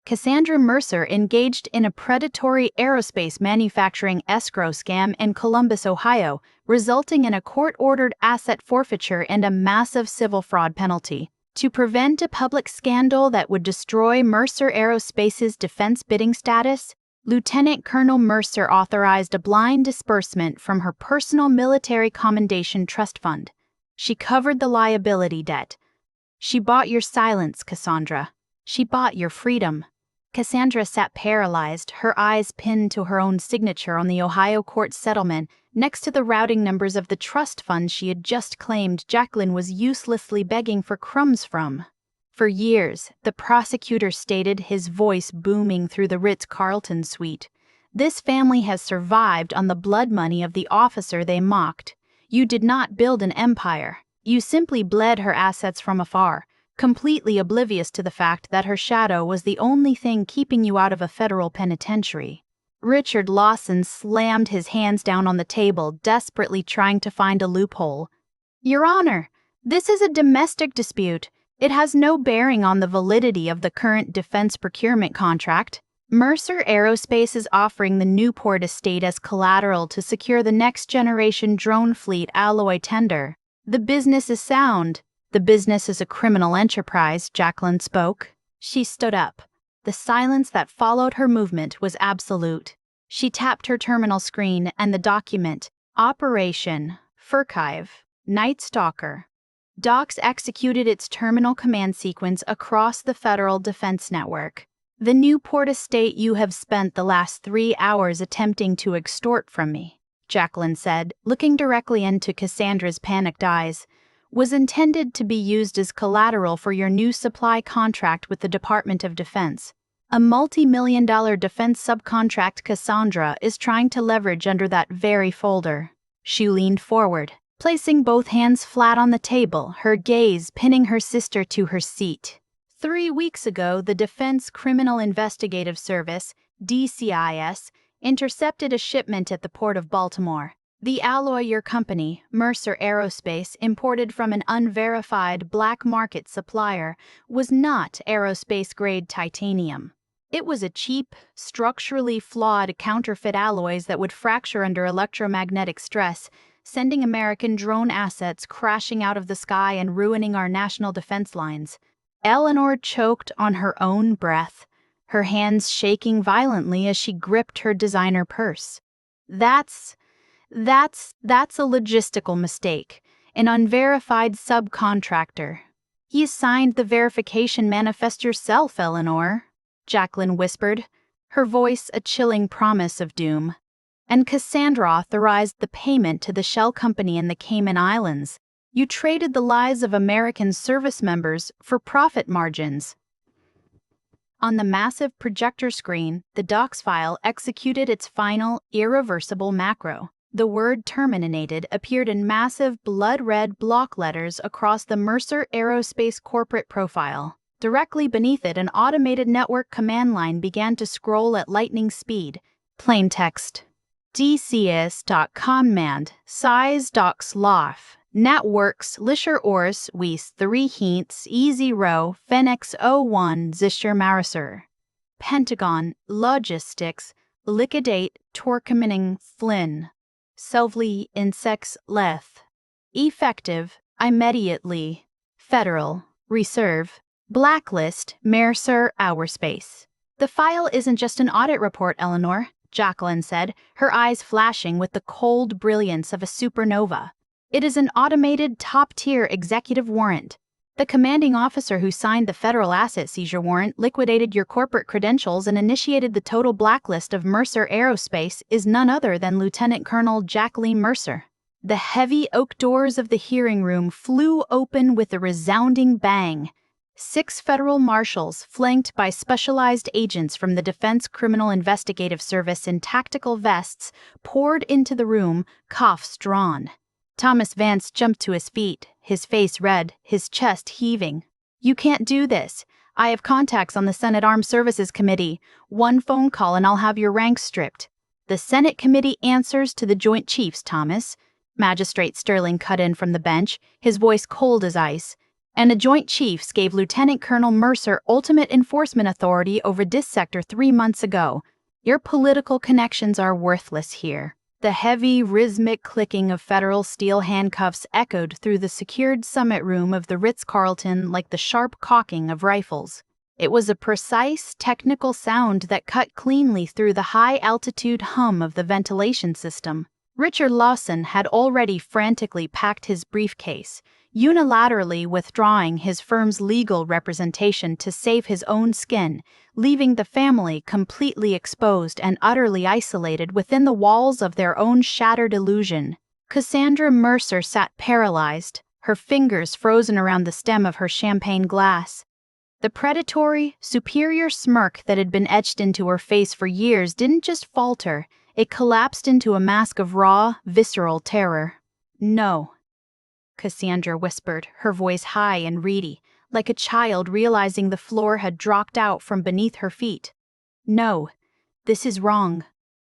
Cassandra Mercer engaged in a predatory aerospace manufacturing escrow scam in Columbus, Ohio, resulting in a court-ordered asset forfeiture and a massive civil fraud penalty. To prevent a public scandal that would destroy Mercer Aerospace's defense bidding status, Lieutenant Colonel Mercer authorized a blind disbursement from her personal military commendation trust fund. She covered the liability debt. She bought your silence, Cassandra. She bought your freedom. Cassandra sat paralyzed, her eyes pinned to her own signature on the Ohio court settlement next to the routing numbers of the trust fund she had just claimed Jacqueline was uselessly begging for crumbs from. For years, the prosecutor stated, his voice booming through the Ritz-Carlton suite, "This family has survived on the blood money of the officer they mocked. You did not build an empire. You simply bled her assets from afar, completely oblivious to the fact that her shadow was the only thing keeping you out of a federal penitentiary." Richard Lawson slammed his hands down on the table, desperately trying to find a loophole. "Your Honor, this is a domestic dispute. It has no bearing on the validity of the current defense procurement contract. Mercer Aerospace is offering the Newport estate as collateral to secure the next-generation drone fleet alloy tender. The business is sound." "The business is a criminal enterprise," Jacqueline spoke. She stood up. The silence that followed her movement was absolute. She tapped her terminal screen and the document, Operation Furchive, Night Stalker. Docs executed its terminal command sequence across the federal defense network. "The Newport estate you have spent the last 3 hours attempting to extort from me," Jacqueline said, looking directly into Cassandra's panicked eyes, "was intended to be used as collateral for your new supply contract with the Department of Defense. A multi-million-dollar defense subcontract Cassandra is trying to leverage under that very folder." She leaned forward, placing both hands flat on the table, her gaze pinning her sister to her seat. 3 weeks ago, the Defense Criminal Investigative Service, DCIS, intercepted a shipment at the Port of Baltimore. The alloy your company, Mercer Aerospace, imported from an unverified black market supplier, was not aerospace-grade titanium. It was a cheap, structurally flawed counterfeit alloys that would fracture under electromagnetic stress, sending American drone assets crashing out of the sky and ruining our national defense lines. Eleanor choked on her own breath, her hands shaking violently as she gripped her designer purse. That's a logistical mistake. An unverified subcontractor. You signed the verification manifest yourself, Eleanor," Jacqueline whispered, her voice a chilling promise of doom. "And Cassandra authorized the payment to the shell company in the Cayman Islands. You traded the lives of American service members for profit margins." On the massive projector screen, the docs file executed its final, irreversible macro. The word "terminated" appeared in massive blood-red block letters across the Mercer Aerospace corporate profile. Directly beneath it, an automated network command line began to scroll at lightning speed. Plain text. DCIS.command, size docs lof, networks, lisher ors, wies 3 hints, easy row, Phoenix 01, zisher Mercer. Pentagon, logistics, liquidate, torquemining, Flynn. Selvly insects leth. Effective, immediately. Federal, reserve, blacklist, Mercer Aerospace. "The file isn't just an audit report, Eleanor," Jacqueline said, her eyes flashing with the cold brilliance of a supernova. "It is an automated, top-tier executive warrant. The commanding officer who signed the federal asset seizure warrant, liquidated your corporate credentials, and initiated the total blacklist of Mercer Aerospace is none other than Lieutenant Colonel Jacqueline Mercer." The heavy oak doors of the hearing room flew open with a resounding bang. 6 federal marshals, flanked by specialized agents from the Defense Criminal Investigative Service in tactical vests, poured into the room, cuffs drawn. Thomas Vance jumped to his feet, his face red, his chest heaving. "You can't do this. I have contacts on the Senate Armed Services Committee. 1 phone call and I'll have your ranks stripped." "The Senate Committee answers to the Joint Chiefs, Thomas," Magistrate Sterling cut in from the bench, his voice cold as ice. "And the Joint Chiefs gave Lieutenant Colonel Mercer ultimate enforcement authority over this sector 3 months ago. Your political connections are worthless here." The heavy, rhythmic clicking of federal steel handcuffs echoed through the secured summit room of the Ritz-Carlton like the sharp cocking of rifles. It was a precise, technical sound that cut cleanly through the high-altitude hum of the ventilation system. Richard Lawson had already frantically packed his briefcase, unilaterally withdrawing his firm's legal representation to save his own skin, leaving the family completely exposed and utterly isolated within the walls of their own shattered illusion. Cassandra Mercer sat paralyzed, her fingers frozen around the stem of her champagne glass. The predatory, superior smirk that had been etched into her face for years didn't just falter, it collapsed into a mask of raw, visceral terror. "No," Cassandra whispered, her voice high and reedy, like a child realizing the floor had dropped out from beneath her feet. "No, this is wrong.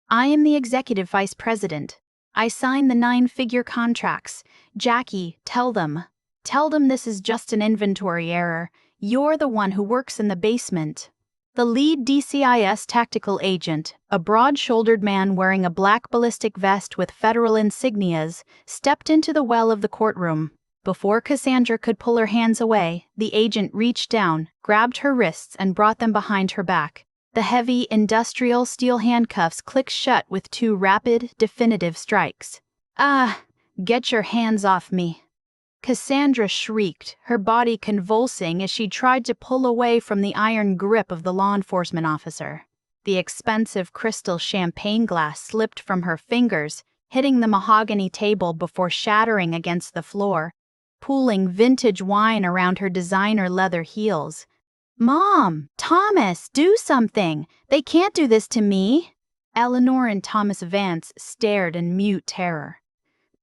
I am the executive vice president. I sign the 9-figure contracts. Jackie, tell them. Tell them this is just an inventory error. You're the one who works in the basement." The lead DCIS tactical agent, a broad-shouldered man wearing a black ballistic vest with federal insignias, stepped into the well of the courtroom. Before Cassandra could pull her hands away, the agent reached down, grabbed her wrists, and brought them behind her back. The heavy, industrial steel handcuffs clicked shut with 2 rapid, definitive strikes. "Ah, get your hands off me!" Cassandra shrieked, her body convulsing as she tried to pull away from the iron grip of the law enforcement officer. The expensive crystal champagne glass slipped from her fingers, hitting the mahogany table before shattering against the floor, pooling vintage wine around her designer leather heels. "Mom! Thomas, do something! They can't do this to me!" Eleanor and Thomas Vance stared in mute terror.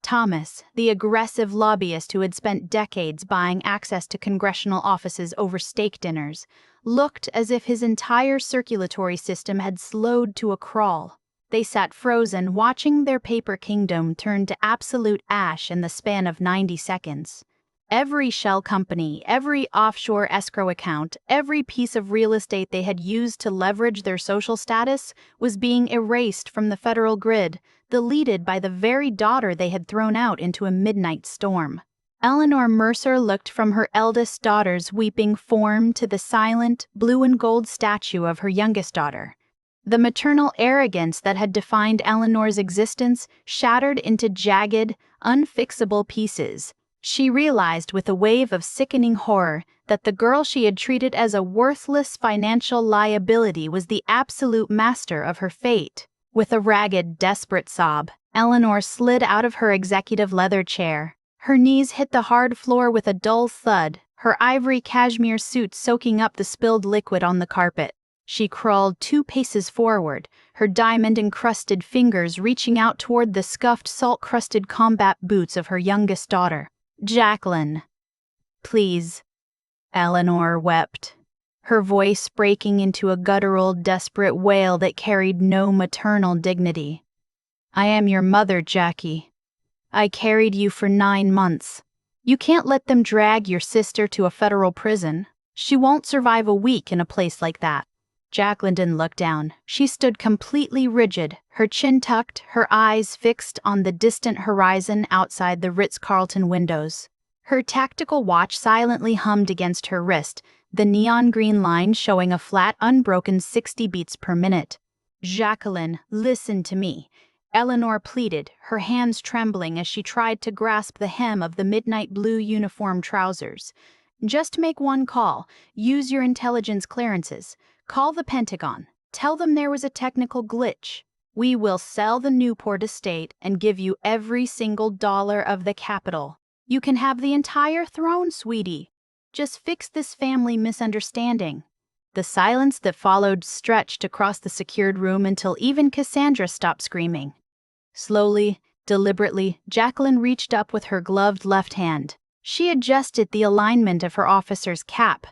Thomas, the aggressive lobbyist who had spent decades buying access to congressional offices over steak dinners, looked as if his entire circulatory system had slowed to a crawl. They sat frozen, watching their paper kingdom turn to absolute ash in the span of 90 seconds. Every shell company, every offshore escrow account, every piece of real estate they had used to leverage their social status was being erased from the federal grid, deleted by the very daughter they had thrown out into a midnight storm. Eleanor Mercer looked from her eldest daughter's weeping form to the silent, blue and gold statue of her youngest daughter. The maternal arrogance that had defined Eleanor's existence shattered into jagged, unfixable pieces. She realized with a wave of sickening horror that the girl she had treated as a worthless financial liability was the absolute master of her fate. With a ragged, desperate sob, Eleanor slid out of her executive leather chair. Her knees hit the hard floor with a dull thud, her ivory cashmere suit soaking up the spilled liquid on the carpet. She crawled 2 paces forward, her diamond-encrusted fingers reaching out toward the scuffed, salt-crusted combat boots of her youngest daughter. "Jacqueline, please," Eleanor wept, her voice breaking into a guttural, desperate wail that carried no maternal dignity. "I am your mother, Jackie. I carried you for 9 months. You can't let them drag your sister to a federal prison. She won't survive a week in a place like that." Jacqueline didn't look down. She stood completely rigid, her chin tucked, her eyes fixed on the distant horizon outside the Ritz-Carlton windows. Her tactical watch silently hummed against her wrist, the neon green line showing a flat, unbroken 60 beats per minute. "Jacqueline, listen to me," Eleanor pleaded, her hands trembling as she tried to grasp the hem of the midnight blue uniform trousers. "Just make one call. Use your intelligence clearances. Call the Pentagon. Tell them there was a technical glitch. We will sell the Newport estate and give you every single dollar of the capital. You can have the entire throne, sweetie. Just fix this family misunderstanding." The silence that followed stretched across the secured room until even Cassandra stopped screaming. Slowly, deliberately, Jacqueline reached up with her gloved left hand. She adjusted the alignment of her officer's cap,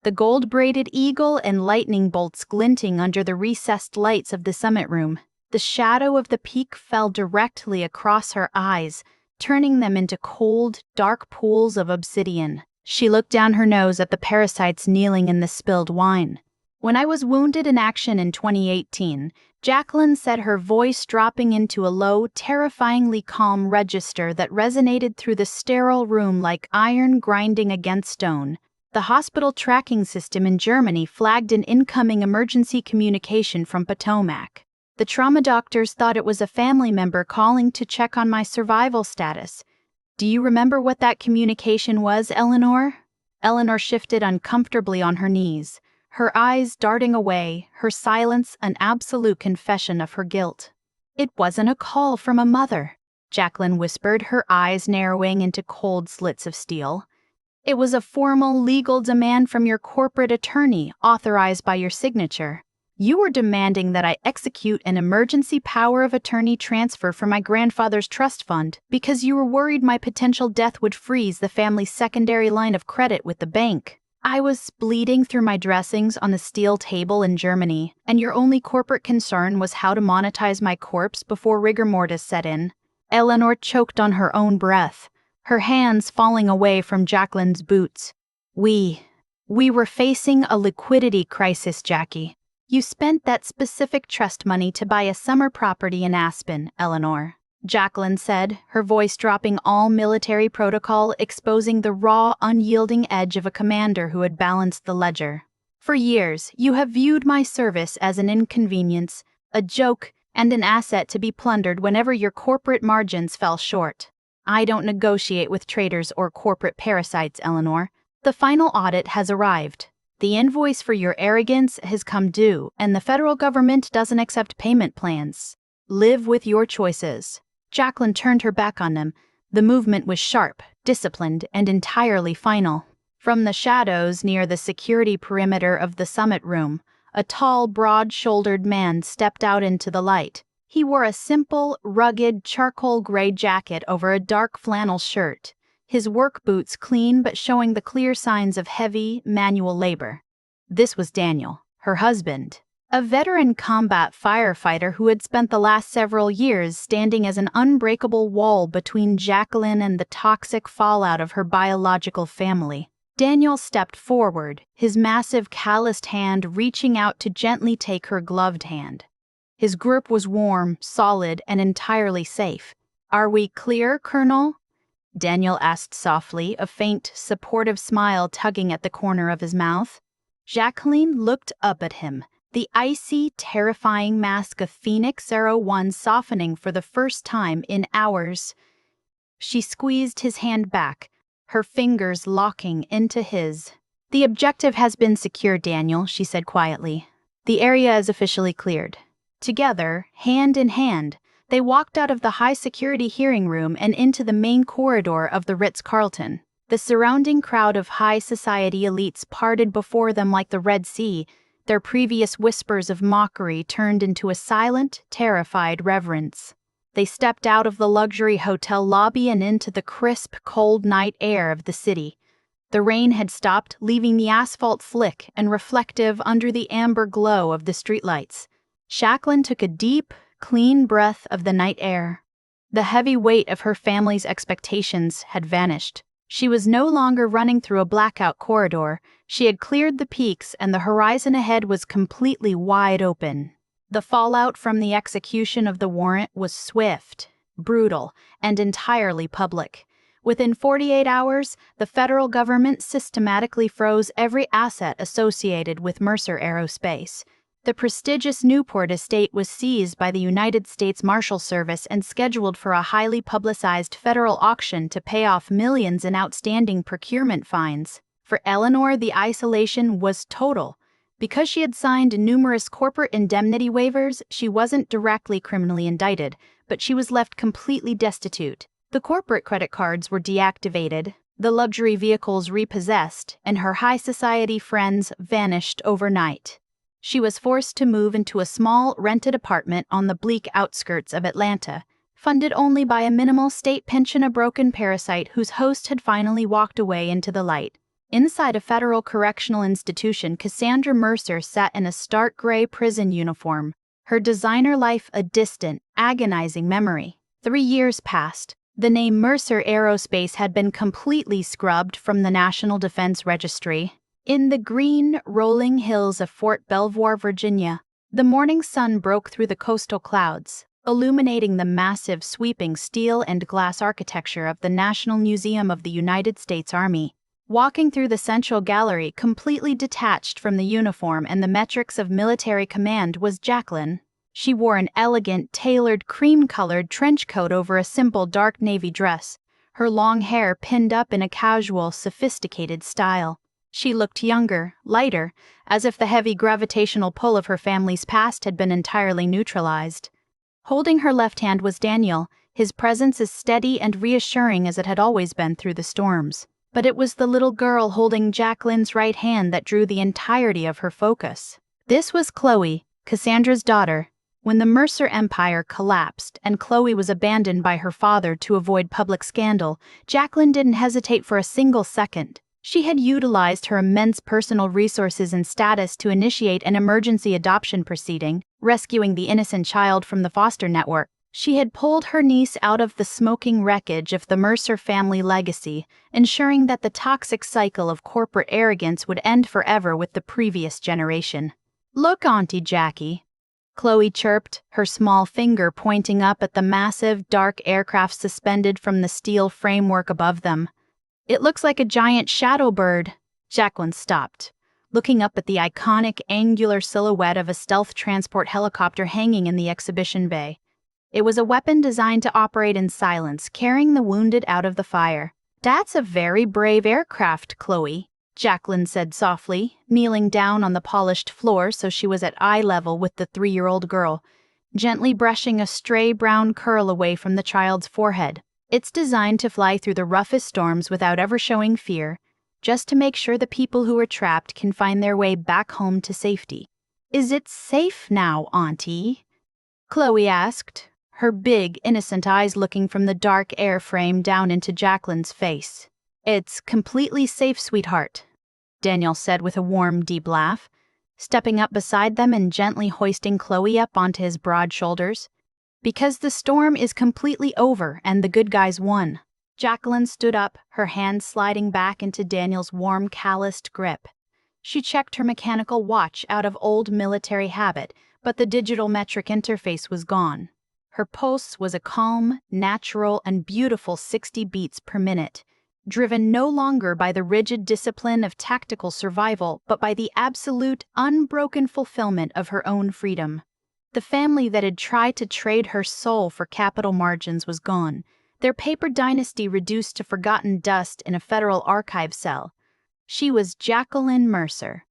the gold-braided eagle and lightning bolts glinting under the recessed lights of the summit room. The shadow of the peak fell directly across her eyes, turning them into cold, dark pools of obsidian. She looked down her nose at the parasites kneeling in the spilled wine. "When I was wounded in action in 2018, Jacqueline said, her voice dropping into a low, terrifyingly calm register that resonated through the sterile room like iron grinding against stone. The hospital tracking system in Germany flagged an incoming emergency communication from Potomac. The trauma doctors thought it was a family member calling to check on my survival status. Do you remember what that communication was, Eleanor? Eleanor shifted uncomfortably on her knees, her eyes darting away, her silence an absolute confession of her guilt. It wasn't a call from a mother, Jacqueline whispered, her eyes narrowing into cold slits of steel. It was a formal legal demand from your corporate attorney, authorized by your signature. You were demanding that I execute an emergency power of attorney transfer for my grandfather's trust fund because you were worried my potential death would freeze the family's secondary line of credit with the bank. I was bleeding through my dressings on the steel table in Germany, and your only corporate concern was how to monetize my corpse before rigor mortis set in. Eleanor choked on her own breath, her hands falling away from Jacqueline's boots. We were facing a liquidity crisis, Jackie. You spent that specific trust money to buy a summer property in Aspen, Eleanor, Jacqueline said, her voice dropping all military protocol, exposing the raw, unyielding edge of a commander who had balanced the ledger. For years, you have viewed my service as an inconvenience, a joke, and an asset to be plundered whenever your corporate margins fell short. I don't negotiate with traitors or corporate parasites, Eleanor. The final audit has arrived. The invoice for your arrogance has come due, and the federal government doesn't accept payment plans. Live with your choices. Jacqueline turned her back on them. The movement was sharp, disciplined, and entirely final. From the shadows near the security perimeter of the summit room, a tall, broad-shouldered man stepped out into the light. He wore a simple, rugged, charcoal gray jacket over a dark flannel shirt, his work boots clean but showing the clear signs of heavy, manual labor. This was Daniel, her husband, a veteran combat firefighter who had spent the last several years standing as an unbreakable wall between Jacqueline and the toxic fallout of her biological family. Daniel stepped forward, his massive calloused hand reaching out to gently take her gloved hand. His grip was warm, solid, and entirely safe. "Are we clear, Colonel?" Daniel asked softly, a faint, supportive smile tugging at the corner of his mouth. Jacqueline looked up at him, the icy, terrifying mask of Phoenix 01 softening for the first time in hours. She squeezed his hand back, her fingers locking into his. "The objective has been secured, Daniel," she said quietly. "The area is officially cleared." Together, hand in hand, they walked out of the high-security hearing room and into the main corridor of the Ritz-Carlton. The surrounding crowd of high society elites parted before them like the Red Sea, their previous whispers of mockery turned into a silent, terrified reverence. They stepped out of the luxury hotel lobby and into the crisp, cold night air of the city. The rain had stopped, leaving the asphalt slick and reflective under the amber glow of the streetlights. Jacqueline took a deep, clean breath of the night air. The heavy weight of her family's expectations had vanished. She was no longer running through a blackout corridor. She had cleared the peaks and the horizon ahead was completely wide open. The fallout from the execution of the warrant was swift, brutal, and entirely public. Within 48 hours, the federal government systematically froze every asset associated with Mercer Aerospace. The prestigious Newport estate was seized by the United States Marshal Service and scheduled for a highly publicized federal auction to pay off millions in outstanding procurement fines. For Eleanor, the isolation was total. Because she had signed numerous corporate indemnity waivers, she wasn't directly criminally indicted, but she was left completely destitute. The corporate credit cards were deactivated, the luxury vehicles repossessed, and her high society friends vanished overnight. She was forced to move into a small, rented apartment on the bleak outskirts of Atlanta, funded only by a minimal state pension, a broken parasite whose host had finally walked away into the light. Inside a federal correctional institution, Cassandra Mercer sat in a stark gray prison uniform, her designer life a distant, agonizing memory. 3 years passed. The name Mercer Aerospace had been completely scrubbed from the National Defense Registry. In the green, rolling hills of Fort Belvoir, Virginia, the morning sun broke through the coastal clouds, illuminating the massive, sweeping steel and glass architecture of the National Museum of the United States Army. Walking through the central gallery, completely detached from the uniform and the metrics of military command, was Jacqueline. She wore an elegant, tailored, cream-colored trench coat over a simple dark navy dress. her long hair pinned up in a casual, sophisticated style. She looked younger, lighter, as if the heavy gravitational pull of her family's past had been entirely neutralized. Holding her left hand was Daniel, his presence as steady and reassuring as it had always been through the storms. But it was the little girl holding Jacqueline's right hand that drew the entirety of her focus. This was Chloe, Cassandra's daughter. When the Mercer empire collapsed and Chloe was abandoned by her father to avoid public scandal, Jacqueline didn't hesitate for a single second. She had utilized her immense personal resources and status to initiate an emergency adoption proceeding, rescuing the innocent child from the foster network. She had pulled her niece out of the smoking wreckage of the Mercer family legacy, ensuring that the toxic cycle of corporate arrogance would end forever with the previous generation. "Look, Auntie Jackie," Chloe chirped, her small finger pointing up at the massive, dark aircraft suspended from the steel framework above them. "It looks like a giant shadow bird." Jacqueline stopped, looking up at the iconic, angular silhouette of a stealth transport helicopter hanging in the exhibition bay. It was a weapon designed to operate in silence, carrying the wounded out of the fire. "That's a very brave aircraft, Chloe," Jacqueline said softly, kneeling down on the polished floor so she was at eye level with the 3-year-old girl, gently brushing a stray brown curl away from the child's forehead. "It's designed to fly through the roughest storms without ever showing fear, just to make sure the people who are trapped can find their way back home to safety." "Is it safe now, Auntie?" Chloe asked, her big, innocent eyes looking from the dark airframe down into Jacqueline's face. "It's completely safe, sweetheart," Daniel said with a warm, deep laugh, stepping up beside them and gently hoisting Chloe up onto his broad shoulders. "Because the storm is completely over and the good guys won." Jacqueline stood up, her hands sliding back into Daniel's warm, calloused grip. She checked her mechanical watch out of old military habit, but the digital metric interface was gone. Her pulse was a calm, natural, and beautiful 60 beats per minute, driven no longer by the rigid discipline of tactical survival, but by the absolute, unbroken fulfillment of her own freedom. The family that had tried to trade her soul for capital margins was gone, their paper dynasty reduced to forgotten dust in a federal archive cell. She was Jacqueline Mercer.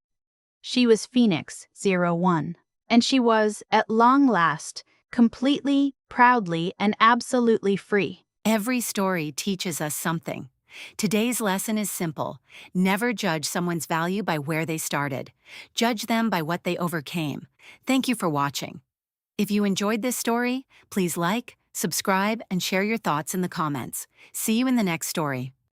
She was Phoenix 01. And she was, at long last, completely, proudly, and absolutely free. Every story teaches us something. Today's lesson is simple. Never judge someone's value by where they started. Judge them by what they overcame. Thank you for watching. If you enjoyed this story, please like, subscribe, and share your thoughts in the comments. See you in the next story.